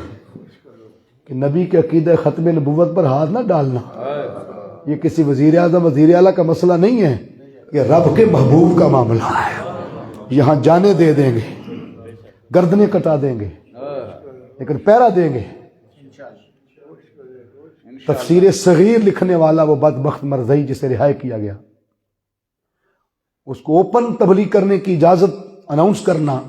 کہ نبی کے عقیدہ ختم نبوت پر ہاتھ نہ ڈالنا۔ یہ کسی وزیر اعظم وزیر اعلیٰ کا مسئلہ نہیں ہے، یہ رب کے محبوب کا معاملہ ہے۔ یہاں جانے دے دیں گے، گردنیں کٹا دیں گے، لیکن پیرا دیں گے۔ تفسیر صغیر لکھنے والا وہ بدبخت مرزئی جسے رہائی کیا گیا، اس کو اوپن تبلیغ کرنے کی اجازت اناؤنس کرنا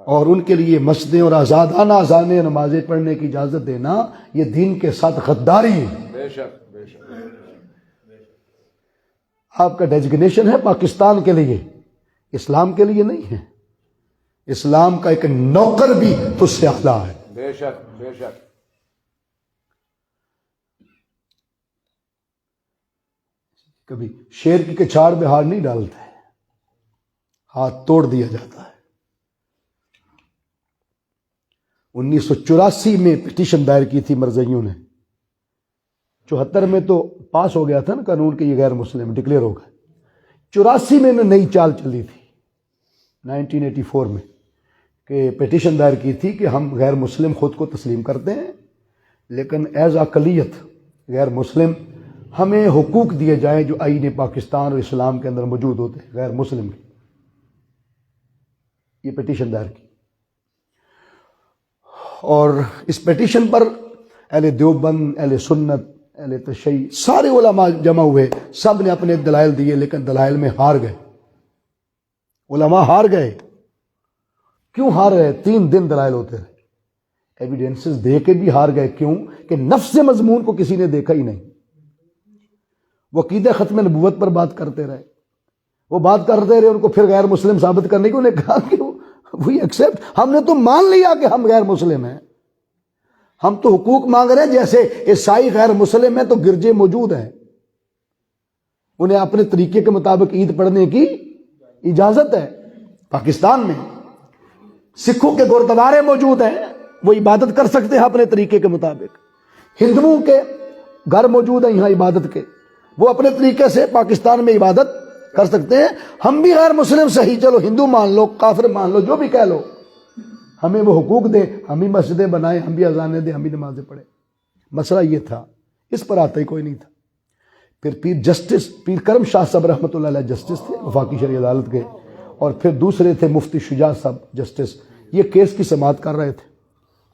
اور ان کے لیے مسجدیں اور آزادانہ اذانیں نمازیں پڑھنے کی اجازت دینا، یہ دین کے ساتھ غداری ہے۔ بے شک بے شک۔ آپ کا ڈیزگنیشن ہے پاکستان کے لیے، اسلام کے لیے نہیں ہے۔ اسلام کا ایک نوکر بھی تو سے اعلیٰ ہے۔ بے شک بے شک۔ کبھی شیر کی کچھاڑ میں ہار نہیں ڈالتے، ہاتھ توڑ دیا جاتا ہے۔ 1984 میں پٹیشن دائر کی تھی مرزائیوں نے، 74 میں تو پاس ہو گیا تھا نا قانون کہ یہ غیر مسلم ڈکلیئر ہو گئے۔ 84 میں نئی چال چلی تھی 1984 میں کہ پٹیشن دائر کی تھی کہ ہم غیر مسلم خود کو تسلیم کرتے ہیں، لیکن ایز اقلیت غیر مسلم ہمیں حقوق دیے جائیں جو آئین پاکستان اور اسلام کے اندر موجود ہوتے ہیں غیر مسلم کے۔ یہ پٹیشن دائر کی، اور اس پٹیشن پر اہل دیوبند، اہل سنت، اہل تشیع، سارے علماء جمع ہوئے، سب نے اپنے دلائل دیے، لیکن دلائل میں ہار گئے، علماء ہار گئے۔ کیوں ہار گئے؟ 3 دن دلائل ہوتے رہے، ایویڈنسز دے کے بھی ہار گئے۔ کیوں؟ کہ نفس مضمون کو کسی نے دیکھا ہی نہیں۔ وہ عقیدہ ختم نبوت پر بات کرتے رہے، وہ بات کرتے رہے، ان کو پھر غیر مسلم ثابت کرنے کی انہیں کہا کہ وی ایکسیپٹ، ہم نے تو مان لیا کہ ہم غیر مسلم ہیں، ہم تو حقوق مانگ رہے ہیں، جیسے عیسائی غیر مسلم ہیں تو گرجے موجود ہیں، انہیں اپنے طریقے کے مطابق عید پڑھنے کی اجازت ہے۔ پاکستان میں سکھوں کے گردوارے موجود ہیں، وہ عبادت کر سکتے ہیں اپنے طریقے کے مطابق۔ ہندوؤں کے گھر موجود ہیں یہاں عبادت کے، وہ اپنے طریقے سے پاکستان میں عبادت کر سکتے ہیں۔ ہم بھی غیر مسلم صحیح، چلو ہندو مان لو، کافر مان لو، جو بھی کہہ لو، ہمیں وہ حقوق دیں، ہم بھی مسجدیں بنائیں، ہم بھی اذانیں دیں، ہم بھی نمازیں پڑھیں۔ مسئلہ یہ تھا، اس پر آتا ہی کوئی نہیں تھا۔ پھر پیر کرم شاہ صاحب رحمۃ اللہ علیہ جسٹس تھے وفاقی شرعی عدالت کے، اور پھر دوسرے تھے مفتی شجاع صاحب جسٹس، یہ کیس کی سماعت کر رہے تھے،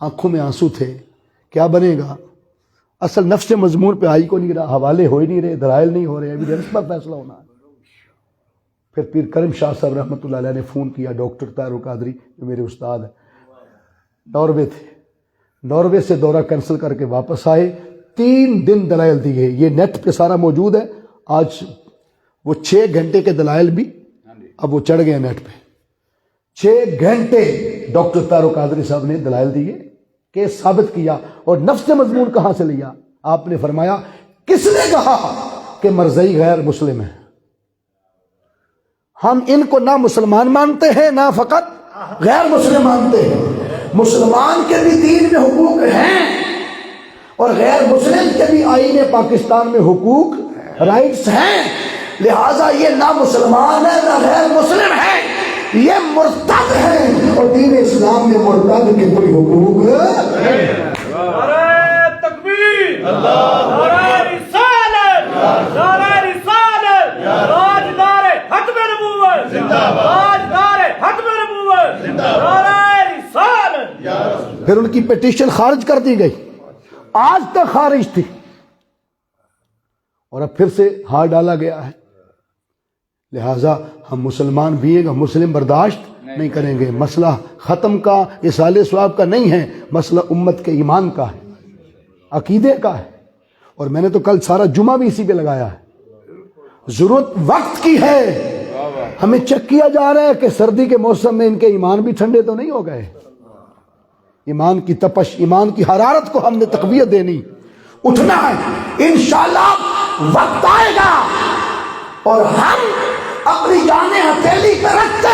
آنکھوں میں آنسو تھے، کیا بنے گا؟ اصل نفس مضمون پہ آئی کو نہیں رہا، حوالے ہو ہی نہیں رہے، دلائل نہیں ہو رہے، ایویڈنس پر فیصلہ ہونا ہے۔ پھر پیر کرم شاہ صاحب رحمۃ اللہ علیہ نے فون کیا، ڈاکٹر طاہر القادری جو میرے استاد ہیں، ناروے تھے، ناروے سے دورہ کینسل کر کے واپس آئے، 3 دن دلائل دیے، یہ نیٹ پہ سارا موجود ہے، آج وہ 6 گھنٹے کے دلائل بھی اب وہ چڑھ گئے نیٹ پہ۔ 6 گھنٹے ڈاکٹر طاہر القادری صاحب نے دلائل دیے، کیس ثابت کیا، اور نفس مضمون کہاں سے لیا؟ آپ نے فرمایا کس نے کہا کہ مرزائی غیر مسلم ہے؟ ہم ان کو نہ مسلمان مانتے ہیں نہ فقط غیر مسلم مانتے ہیں، مسلمان کے بھی دین میں حقوق ہیں اور غیر مسلم کے بھی آئین پاکستان میں حقوق رائٹس ہیں، لہٰذا یہ نہ مسلمان ہے نہ غیر مسلم ہے، یہ مرتد ہے، اور دین اسلام میں مرتد کے کوئی حقوق نعرہ تکبیر، نعرہ رسالت، نعرہ رسالت، تاجدار ختم نبوت، تاجدار ختم نبوت، نعرہ رسالت۔ پھر ان کی پیٹیشن خارج کر دی گئی، آج تک خارج تھی، اور اب پھر سے ہار ڈالا گیا ہے۔ لہٰذا ہم مسلمان بھی ہیں، مسلم برداشت نہیں کریں گے۔ مسئلہ ختم کا، اصالہ ثواب کا نہیں ہے، مسئلہ امت کے ایمان کا ہے، عقیدے کا ہے، اور میں نے تو کل سارا جمعہ بھی اسی پہ لگایا ہے۔ ضرورت وقت کی ہے، ہمیں چیک کیا جا رہا ہے کہ سردی کے موسم میں ان کے ایمان بھی ٹھنڈے تو نہیں ہو گئے۔ ایمان کی تپش، ایمان کی حرارت کو ہم نے تقویت دینی، اٹھنا ہے، انشاءاللہ وقت آئے گا اور ہم اپنی جانیں ہتھیلی پہ رکھتے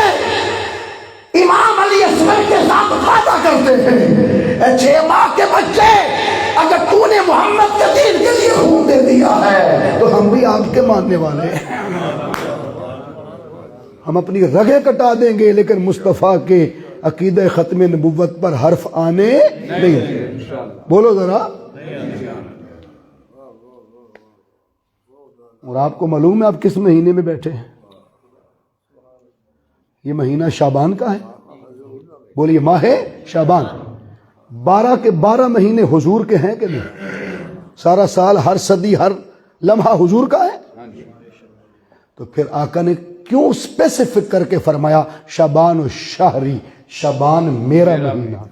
امام علی اصغر کے ساتھ وعدہ کرتے ہیں، اے 6 ماہ کے بچے، اگر تو نے محمد کے دین کے لیے خون دے دیا ہے تو ہم بھی آپ کے ماننے والے ہیں، ہم اپنی رگیں کٹا دیں گے، لیکن مصطفیٰ کے عقیدہ ختم نبوت پر حرف آنے نہیں۔ بولو ذرا۔ اور آپ کو معلوم ہے آپ کس مہینے میں بیٹھے ہیں؟ یہ مہینہ شعبان کا ہے، بولیے ماہ شعبان۔ 12 کے 12 مہینے حضور کے ہیں کہ نہیں؟ سارا سال، ہر صدی، ہر لمحہ حضور کا ہے۔ تو پھر آقا نے کیوں اسپیسیفک کر کے فرمایا شعبان و شہری، شعبان میرا مہینہ؟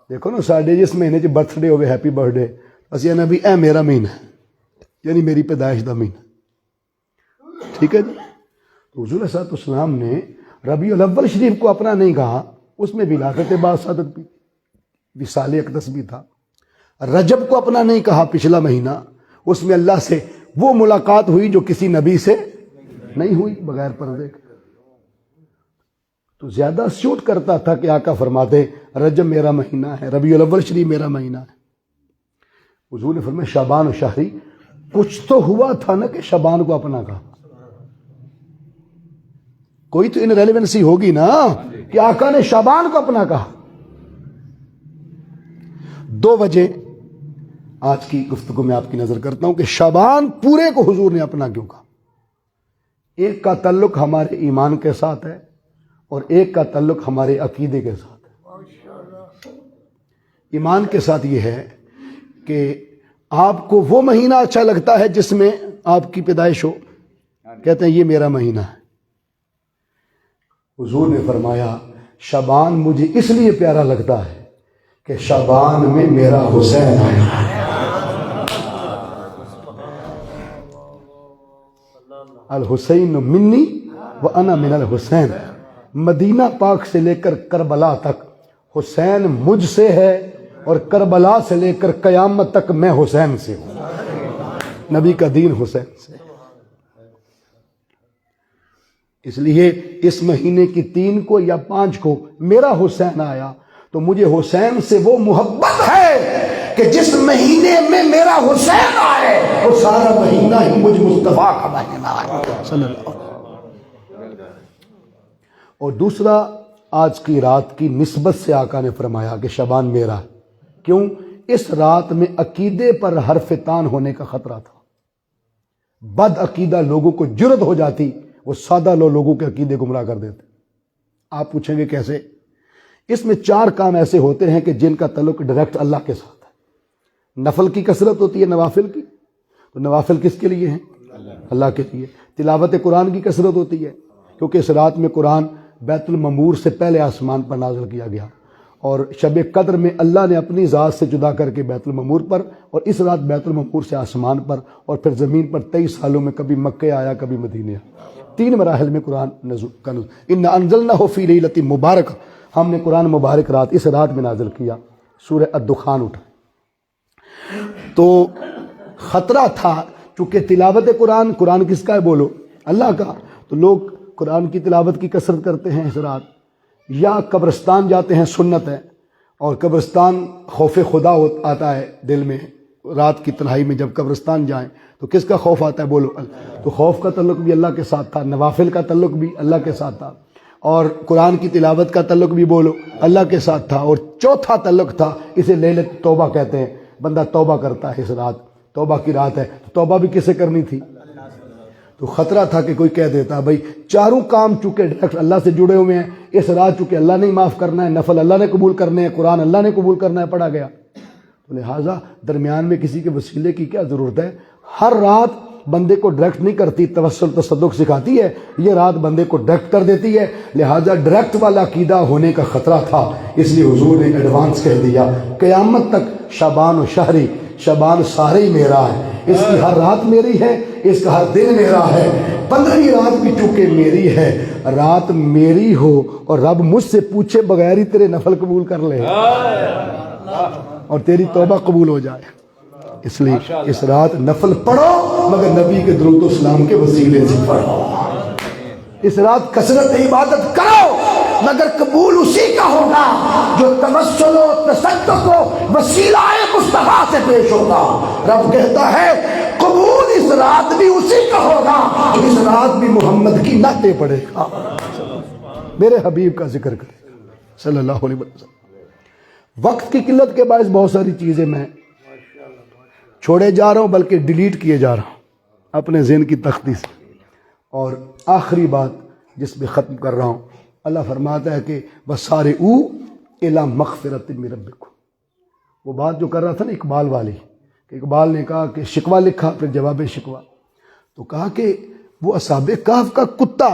دیکھو نا، ساڈے جس مہینے چ برتھ ڈے ہوئے ہیپی برتھ ڈے، اسی نا بھی اے میرا مہینہ ہے، یعنی میری پیدائش دا مہینہ، ٹھیک ہے جی۔ تو حضور صلی اللہ علیہ وسلم نے ربیع الاول شریف کو اپنا نہیں کہا، اس میں ولادت باسعادت بھی، وصال اقدس بھی تھا۔ رجب کو اپنا نہیں کہا، پچھلا مہینہ، اس میں اللہ سے وہ ملاقات ہوئی جو کسی نبی سے نہیں ہوئی بغیر پردے کے۔ تو زیادہ سیوٹ کرتا تھا کہ آقا فرماتے رجب میرا مہینہ ہے، ربیع الاول شریف میرا مہینہ ہے۔ حضور نے فرمایا شعبان و شہری، کچھ تو ہوا تھا نا کہ شعبان کو اپنا کہا، کوئی تو انریلیونسی ہوگی نا کہ آقا نے شعبان کو اپنا کہا۔ 2 وجہ آج کی گفتگو میں آپ کی نظر کرتا ہوں کہ شعبان پورے کو حضور نے اپنا کیوں کہا۔ ایک کا تعلق ہمارے ایمان کے ساتھ ہے اور ایک کا تعلق ہمارے عقیدے کے ساتھ ہے۔ ایمان کے ساتھ یہ ہے کہ آپ کو وہ مہینہ اچھا لگتا ہے جس میں آپ کی پیدائش ہو، کہتے ہیں یہ میرا مہینہ ہے۔ حضور نے فرمایا شعبان مجھے اس لیے پیارا لگتا ہے کہ شعبان میں میرا حسین آیا ہے۔ الحسین منی وانا من الحسین، مدینہ پاک سے لے کر کربلا تک حسین مجھ سے ہے اور کربلا سے لے کر قیامت تک میں حسین سے ہوں، نبی کا دین حسین سے۔ اس لیے اس مہینے کی 3 کو یا 5 کو میرا حسین آیا تو مجھے حسین سے وہ محبت ہے کہ جس مہینے میں میرا حسین آئے وہ سارا مہینہ ہی مجھ مصطفیٰ کا مہینہ ہے صلی اللہ علیہ وسلم۔ اور دوسرا، آج کی رات کی نسبت سے آقا نے فرمایا کہ شبان میرا ہے۔ کیوں؟ اس رات میں عقیدے پر حرف تان ہونے کا خطرہ تھا۔ بد عقیدہ لوگوں کو جرت ہو جاتی، وہ سادہ لوگوں کے عقیدے گمراہ کر دیتے۔ آپ پوچھیں گے کیسے؟ اس میں 4 کام ایسے ہوتے ہیں کہ جن کا تعلق ڈائریکٹ اللہ کے ساتھ ہے۔ نفل کی کثرت ہوتی ہے، نوافل کی، تو نوافل کس کے لیے ہیں؟ اللہ کے لیے۔ تلاوت قرآن کی کثرت ہوتی ہے کیونکہ اس رات میں قرآن بیت المعمور سے پہلے آسمان پر نازل کیا گیا، اور شب قدر میں اللہ نے اپنی ذات سے جدا کر کے بیت المعمور پر، اور اس رات بیت المعمور سے آسمان پر، اور پھر زمین پر 23 سالوں میں کبھی مکہ آیا کبھی مدینے آیا۔ 3 مراحل میں قرآن نزول۔ اِنَّا أَنزَلْنَاهُ فِي لَيْلَةٍ مُبَارَكَةٍ، ہم نے قرآن مبارک رات اس رات میں نازل کیا۔ سورہ الدخان اٹھا تو خطرہ تھا، چونکہ تلاوت قرآن کس کا ہے؟ بولو، اللہ کا۔ تو لوگ قرآن کی تلاوت کی کثرت کرتے ہیں اس رات، یا قبرستان جاتے ہیں، سنت ہے، اور قبرستان خوف خدا آتا ہے دل میں۔ رات کی تنہائی میں جب قبرستان جائیں تو کس کا خوف آتا ہے؟ بولو۔ تو خوف کا تعلق بھی اللہ کے ساتھ تھا، نوافل کا تعلق بھی اللہ کے ساتھ تھا، اور قرآن کی تلاوت کا تعلق بھی بولو اللہ کے ساتھ تھا، اور چوتھا تعلق تھا، اسے لیلۃ توبہ کہتے ہیں، بندہ توبہ کرتا ہے اس رات، توبہ کی رات ہے، تو توبہ بھی کسے کرنی تھی؟ تو خطرہ تھا کہ کوئی کہہ دیتا بھائی 4 کام چونکہ ڈائریکٹ اللہ سے جڑے ہوئے ہیں، اس رات چونکہ اللہ نے معاف کرنا ہے، نفل اللہ نے قبول کرنے ہیں، قرآن اللہ نے قبول کرنا ہے، پڑھا گیا، تو لہٰذا درمیان میں کسی کے وسیلے کی کیا ضرورت ہے؟ ہر رات بندے کو ڈائریکٹ نہیں کرتی، توسل تصدق سکھاتی ہے، یہ رات بندے کو ڈائریکٹ کر دیتی ہے، لہٰذا ڈائریکٹ والا عقیدہ ہونے کا خطرہ تھا، اس لیے حضور نے ایڈوانس کہہ دیا قیامت تک شعبان و شہری، شعبان سارے ہی میرا ہے، اس کی ہر رات میری ہے، اس کا ہر دن میرا ہے، 15ویں رات بھی چونکہ میری ہے، رات میری ہو اور رب مجھ سے پوچھے بغیر ہی تیرے نفل قبول کر لے اور تیری توبہ قبول ہو جائے، اس لیے اس رات نفل پڑھو مگر نبی کے درود و سلام کے وسیلے سے پڑھو، اس رات کثرت عبادت کرو مگر قبول اسی کا ہوگا جو توسل و تصدق و وسیلہ مصطفیٰ سے پیش ہوگا۔ رب کہتا ہے قبول اس رات بھی اسی کا ہوگا جو اس رات بھی محمد کی نعتیں پڑھے گا، میرے حبیب کا ذکر کرے صلی اللہ علیہ وسلم۔ وقت کی قلت کے باعث بہت ساری چیزیں میں چھوڑے جا رہا ہوں، بلکہ ڈیلیٹ کیے جا رہا ہوں اپنے ذہن کی تختی سے۔ اور آخری بات جس پہ ختم کر رہا ہوں، اللہ فرماتا ہے کہ وَسَارِعُوا إِلَىٰ مَغْفِرَةٍ مِّن رَبِّكُمْ، وہ بات جو کر رہا تھا نا اقبال والی، کہ اقبال نے کہا کہ شکوہ لکھا، پھر جواب شکوہ، تو کہا کہ وہ اصحاب کہف کا کتا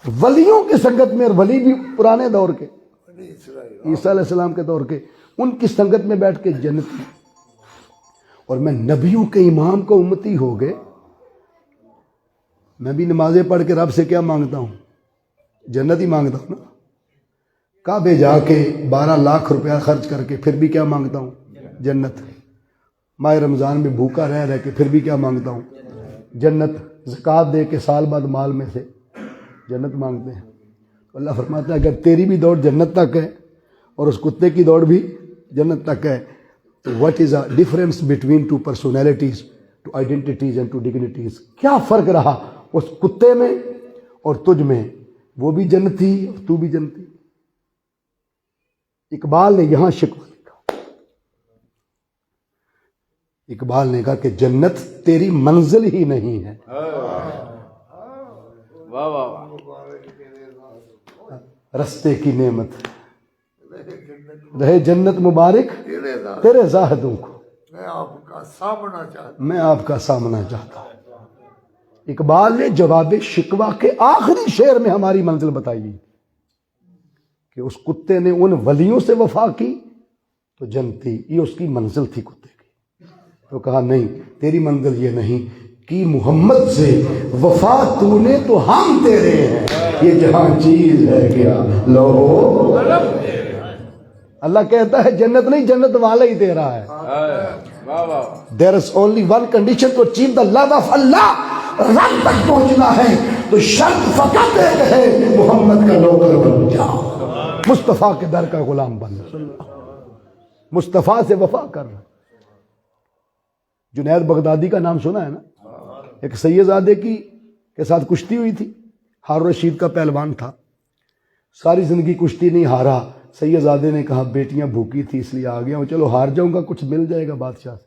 ولیوں کی سنگت میں، اور ولی بھی پرانے دور کے، عیسیٰ علیہ السلام کے دور کے، ان کی سنگت میں بیٹھ کے جنتی، اور میں نبیوں کے امام کو امتی ہو گئے، میں بھی نمازیں پڑھ کے رب سے کیا مانگتا ہوں؟ جنت ہی مانگتا ہوں نا، کعبے جا کے 12 لاکھ روپیہ خرچ کر کے پھر بھی کیا مانگتا ہوں؟ جنت۔ ماہ رمضان میں بھوکا رہ کے پھر بھی کیا مانگتا ہوں؟ جنت۔ زکوٰۃ دے کے سال بعد مال میں سے جنت مانگتے ہیں۔ اللہ فرماتا ہے اگر تیری بھی دوڑ جنت تک ہے اور اس کتے کی دوڑ بھی جنت تک ہے، تو what is the difference between two personalities, two identities and two dignities؟ کیا فرق رہا اس کتے میں اور تجھ میں؟ وہ بھی جنتی اور تو بھی جنتی۔ اقبال نے یہاں شکوہ لکھا، اقبال نے کہا کہ جنت تیری منزل ہی نہیں ہے، رستے کی نعمت رہے جنت مبارک تیرے زاہدوں کو، میں آپ کا سامنا چاہتا ہوں۔ اقبال نے جواب شکوہ کے آخری شعر میں ہماری منزل بتائی کہ اس کتے نے ان ولیوں سے وفا کی تو جنتی، یہ اس کی منزل تھی کتے کی، تو کہا نہیں تیری منزل یہ نہیں کہ محمد سے وفا تو نے تو ہم تیرے ہیں، یہ جہاں چیز ہے کیا لو اللہ کہتا ہے جنت نہیں، جنت والا ہی دے رہا ہے. There is only one condition to achieve the love of Allah. رب تک پہنچنا ہے تو شرط فقط ایک ہے، محمد کا نوکر بن جاؤ، مصطفیٰ کے در کا غلام بن، مصطفیٰ سے وفا کر. جنید بغدادی کا نام سنا ہے نا؟ ایک سیدزادے کے ساتھ کشتی ہوئی تھی. ہارون رشید کا پہلوان تھا، ساری زندگی کشتی نہیں ہارا. سیدزادے نے کہا بیٹیاں بھوکی تھی اس لیے آ گیا ہوں، چلو ہار جاؤں گا کچھ مل جائے گا بادشاہ سے.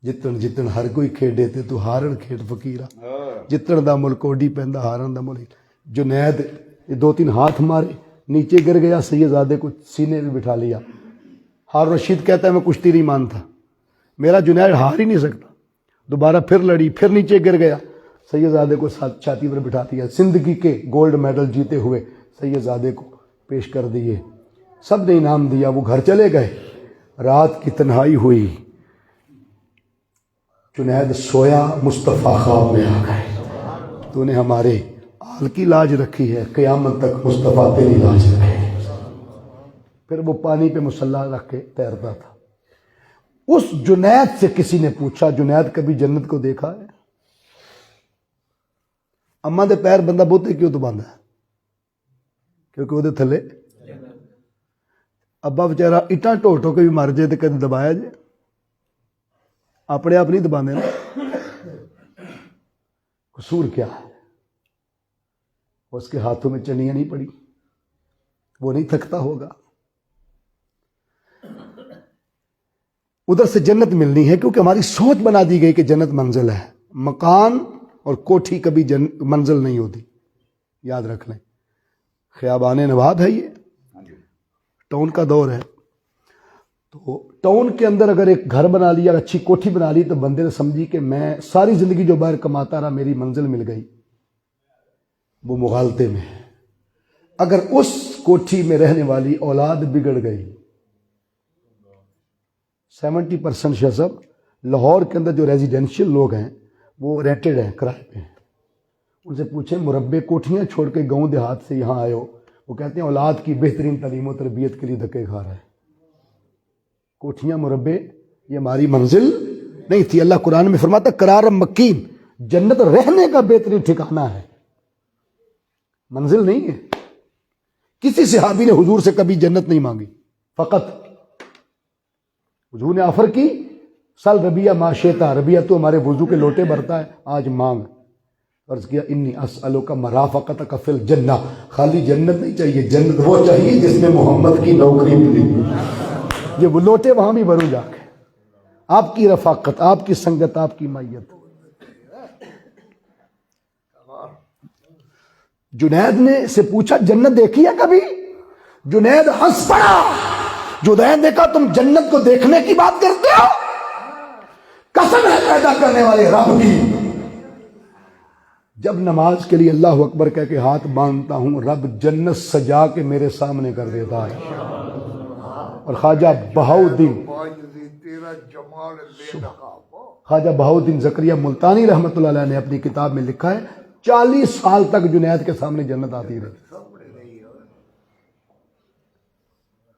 جتن جتن ہر کوئی کھیڈے تے تو ہارن کھیڈ فقیرہ، جتن دا ملک کوڈی پہندا ہارن دا ملک. جنید 2-3 ہاتھ مارے، نیچے گر گیا، سیدزادے کو سینے میں بٹھا لیا. ہارون رشید کہتا ہے میں کشتی نہیں مانتا، میرا جنید ہار ہی نہیں سکتا. دوبارہ پھر لڑی، پھر نیچے گر گیا، سیدزادے کو چھاتی پر بٹھا دیا. زندگی کے گولڈ میڈل جیتے ہوئے سیدزادے کو پیش کر دیے، سب نے انعام دیا. وہ گھر چلے گئے. رات کی تنہائی ہوئی، جنید سویا، مصطفیٰ خواب میں آ گئے. تو نے ہمارے آل کی لاج رکھی ہے، قیامت تک مصطفیٰ تیری لاج رکھے. پھر وہ پانی پہ مسلح رکھ کے تیرتا تھا. اس جنید سے کسی نے پوچھا جنید کبھی جنت کو دیکھا ہے؟ اماں دے پیر بندہ بوتے کیوں تو باندھا ہے؟ کیونکہ وہ دے تھلے. ابا بچارا اٹاں ٹو ٹو کے بھی مر جائے تو کدی دبایا جائے؟ اپنے آپ نہیں دباندے نا. قصور کیا ہے؟ اس کے ہاتھوں میں چنیاں نہیں پڑی، وہ نہیں تھکتا ہوگا. ادھر سے جنت ملنی ہے کیونکہ ہماری سوچ بنا دی گئی کہ جنت منزل ہے. مکان اور کوٹھی کبھی منزل نہیں ہوتی، یاد رکھ لیں. خیابان نواب ہے، یہ ٹاؤن کا دور ہے. تو ٹاؤن کے اندر اگر ایک گھر بنا لیا، اچھی کوٹھی بنا لی، تو بندے نے سمجھی کہ میں ساری زندگی جو باہر کماتا رہا میری منزل مل گئی. وہ مغالطے میں ہے. اگر اس کوٹھی میں رہنے والی اولاد بگڑ گئی، 70% شہزب لاہور کے اندر جو ریزیڈینشیل لوگ ہیں وہ رینٹڈ ہیں، کرائے پہ ہیں. ان سے پوچھیں مربے کوٹھیاں چھوڑ کے گاؤں دیہات سے یہاں آئے ہو، وہ کہتے ہیں اولاد کی بہترین تعلیم و تربیت کے لیے دھکے کھا رہا ہے. کوٹھیاں مربے یہ ہماری منزل نہیں تھی. اللہ قرآن میں فرماتا قرار مکین، جنت رہنے کا بہترین ٹھکانہ ہے، منزل نہیں ہے. کسی صحابی نے حضور سے کبھی جنت نہیں مانگی، فقط حضور نے آفر کی سل ربیہ معاشیتا، ربیہ تو ہمارے وضو کے لوٹے بھرتا ہے، آج مانگ. عرض کیا انی اسألک مرافقتک فی الجنہ، خالی جنت نہیں چاہیے، جنت وہ چاہیے جس میں محمد کی نوکری ملی. یہ وہ لوٹے وہاں بھی بھروں جا کے، آپ کی رفاقت، آپ کی سنگت، آپ کی مائیت. جنید نے سے پوچھا جنت دیکھی ہے کبھی؟ جنید ہنس پڑا. جنید نے کہا تم جنت کو دیکھنے کی بات کرتے ہو؟ قسم ہے پیدا کرنے والے رب کی، جب نماز کے لیے اللہ اکبر کہہ کے ہاتھ باندھتا ہوں، رب جنت سجا کے میرے سامنے کر دیتا ہے. اور خواجہ بہاؤدین زکریا ملتانی رحمۃ اللہ علیہ نے اپنی کتاب میں لکھا ہے 40 سال تک جنید کے سامنے جنت آتی رہی.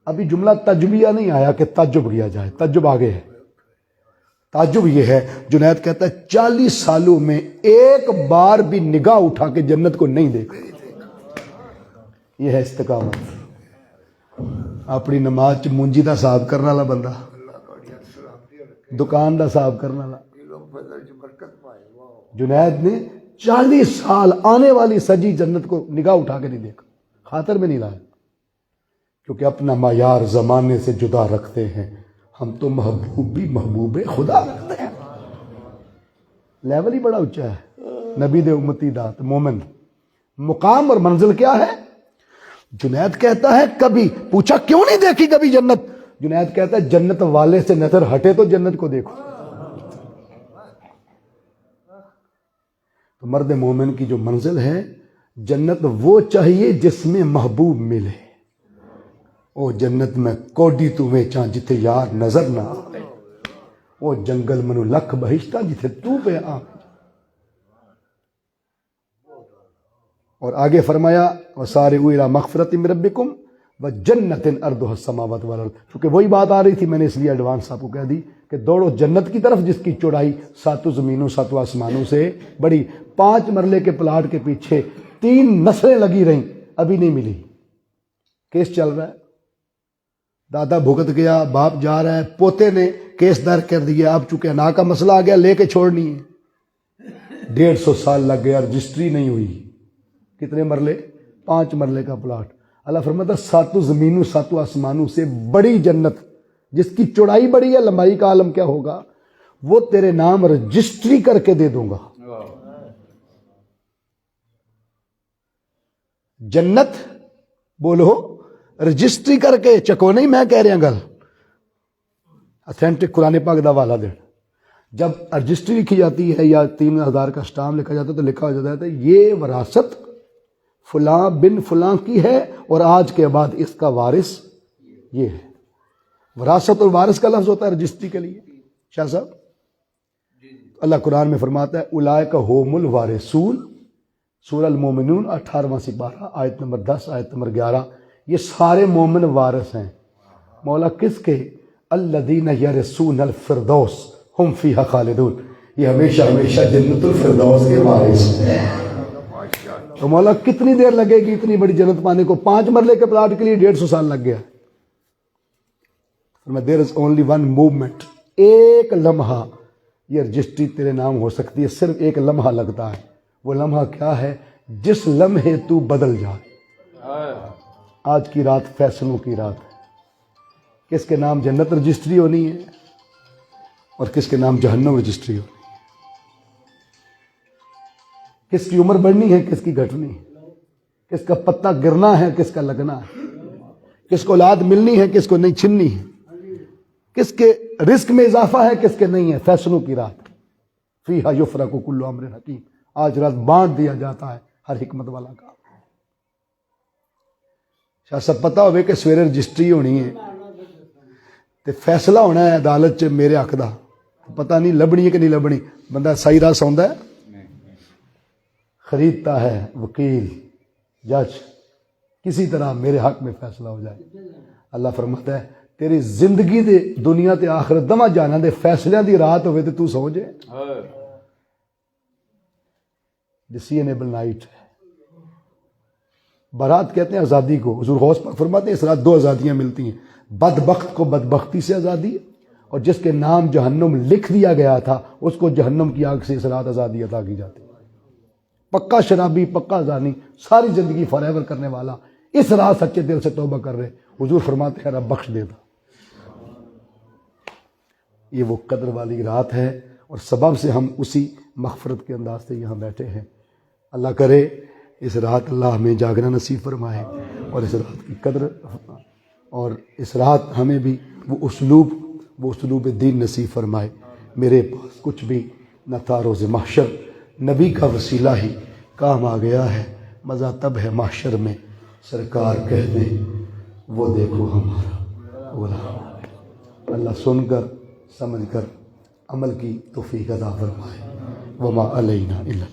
ابھی جملہ تجبیہ نہیں آیا کہ تعجب کیا جائے، تعجب آگے ہے. تعجب یہ ہے جنید کہتا ہے 40 سالوں میں ایک بار بھی نگاہ اٹھا کے جنت کو نہیں دیکھا. یہ ہے استقامت. اپنی نماز چ مونجی دا حساب کرنے والا بندہ، دکان دا حساب کرنے والا. جنید نے 40 سال آنے والی سجی جنت کو نگاہ اٹھا کے نہیں دیکھا، خاطر میں نہیں لایا. کیونکہ اپنا معیار زمانے سے جدا رکھتے ہیں. ہم تو محبوب بھی محبوب خدا رکھتے ہیں. لیول ہی بڑا اونچا ہے. نبی دے امتی دات مومن مقام اور منزل کیا ہے؟ جنید کہتا ہے کبھی پوچھا کیوں نہیں دیکھی کبھی جنت؟ جنید کہتا ہے جنت والے سے نظر ہٹے تو جنت کو دیکھو. تو مرد مومن کی جو منزل ہے، جنت وہ چاہیے جس میں محبوب ملے. او جنت میں کوڈی تمہیں چاہ جتھے یار نظر نہ آئے، او جنگل منو لکھ بہشتہ جتھے تو پہ آ. اور آگے فرمایا وَسَارِعُوا إِلَىٰ مَغْفِرَةٍ مِّن رَبِّكُمْ وجنت ارضها السماوات والارض. چونکہ وہی بات آ رہی تھی، میں نے اس لیے ایڈوانس آپ کو کہہ دی کہ دوڑو جنت کی طرف جس کی چوڑائی 7 زمینوں 7 آسمانوں سے بڑی. 5 مرلے کے پلاٹ کے پیچھے 3 نسلیں لگی رہیں، ابھی نہیں ملی. کیس چل رہا ہے، دادا بھگت گیا، باپ جا رہا ہے، پوتے نے کیس درج کر دیا. اب چونکہ انا کا مسئلہ آ گیا، لے کے چھوڑنی ہے. 150 سال لگ گیا، رجسٹری نہیں ہوئی. کتنے مرلے؟ 5 مرلے کا پلاٹ. اللہ فرماتا 7 زمینوں 7 آسمانوں سے بڑی جنت جس کی چوڑائی بڑی ہے، لمبائی کا عالم کیا ہوگا، وہ تیرے نام رجسٹری کر کے دے دوں گا. جنت بولو رجسٹری کر کے، چکو نہیں میں کہہ رہا گل، اتھینٹک قرآن پاک دا حوالہ دین. جب رجسٹری لکھی جاتی ہے یا 3000 کا اسٹامپ لکھا جاتا ہے تو لکھا ہو جاتا ہے یہ وراثت فلاں بن فلاں کی ہے اور آج کے بعد اس کا وارث یہ ہے. وراثت اور وارث کا لفظ ہوتا ہے رجسٹری کے لیے. شاہ صاحب اللہ قرآن میں فرماتا ہے اولئک ھم الوارثون، سورہ المومنون 18واں سپارہ آیت نمبر 10 آیت نمبر 11. یہ سارے مومن وارث ہیں. مولا کس کے؟ الذین یرثون الفردوس ہم فیہا خالدون. یہ ہمیشہ ہمیشہ جنت الفردوس کے وارث ہیں. تو مولا کتنی دیر لگے گی اتنی بڑی جنت پانے کو؟ 5 مرلے کے پلاٹ کے لیے 150 سال لگ گیا. دیر از اونلی ون موومنٹ، ایک لمحہ یہ رجسٹری تیرے نام ہو سکتی ہے. صرف ایک لمحہ لگتا ہے. وہ لمحہ کیا ہے؟ جس لمحے تو بدل جائے. آج کی رات فیصلوں کی رات ہے. کس کے نام جنت رجسٹری ہونی ہے اور کس کے نام جہنم رجسٹری ہونی ہے. کس کی عمر بڑھنی ہے، کس کی گھٹنی ہے، کس کا پتہ گرنا ہے، کس کا لگنا ہے، کس کو اولاد ملنی ہے، کس کو نہیں چھننی ہے، کس کے رزق میں اضافہ ہے، کس کے نہیں ہے. فیصلوں کی رات، فیہا یفرق کل امر حکیم. آج رات بانٹ دیا جاتا ہے ہر حکمت والا کا. شاہ صاحب پتہ ہوئے کہ سویرے رجسٹری ہونی ہے تے فیصلہ ہونا ہے عدالت چ میرے حق دا. پتہ نہیں لبنی ہے کہ نہیں لبنی. بندہ صحیح راہ سوندا ہے، خریدتا ہے وکیل جج، کسی طرح میرے حق میں فیصلہ ہو جائے. اللہ فرماتا ہے تیری زندگی دے دنیا تے آخرت دما جانا دے فیصلے دی رات ہوئے تے تو سو جے. ڈسینیبل نائٹ. برات کہتے ہیں آزادی کو. حضور غوث پاک فرماتے ہیں اس رات 2 آزادیاں ملتی ہیں، بدبخت کو بدبختی سے آزادی اور جس کے نام جہنم لکھ دیا گیا تھا اس کو جہنم کی آگ سے اس رات آزادی عطا کی جاتی ہے. پکا شرابی، پکا زانی، ساری زندگی فار ایور کرنے والا اس رات سچے دل سے توبہ کر رہے، حضور فرماتے ہیں رب بخش دیتا. یہ وہ قدر والی رات ہے اور سبب سے ہم اسی مغفرت کے انداز سے یہاں بیٹھے ہیں. اللہ کرے اس رات اللہ ہمیں جاگنا نصیب فرمائے اور اس رات کی قدر اور اس رات ہمیں بھی وہ اسلوب دین نصیب فرمائے. میرے پاس کچھ بھی نہ تھا روز محشر، نبی کا وسیلہ ہی کام آ گیا ہے. مزہ تب ہے محشر میں سرکار کہہ دے وہ دیکھو ہمارا غلام. اللہ سن کر سمجھ کر عمل کی توفیق عطا فرمائے. وما علینا الا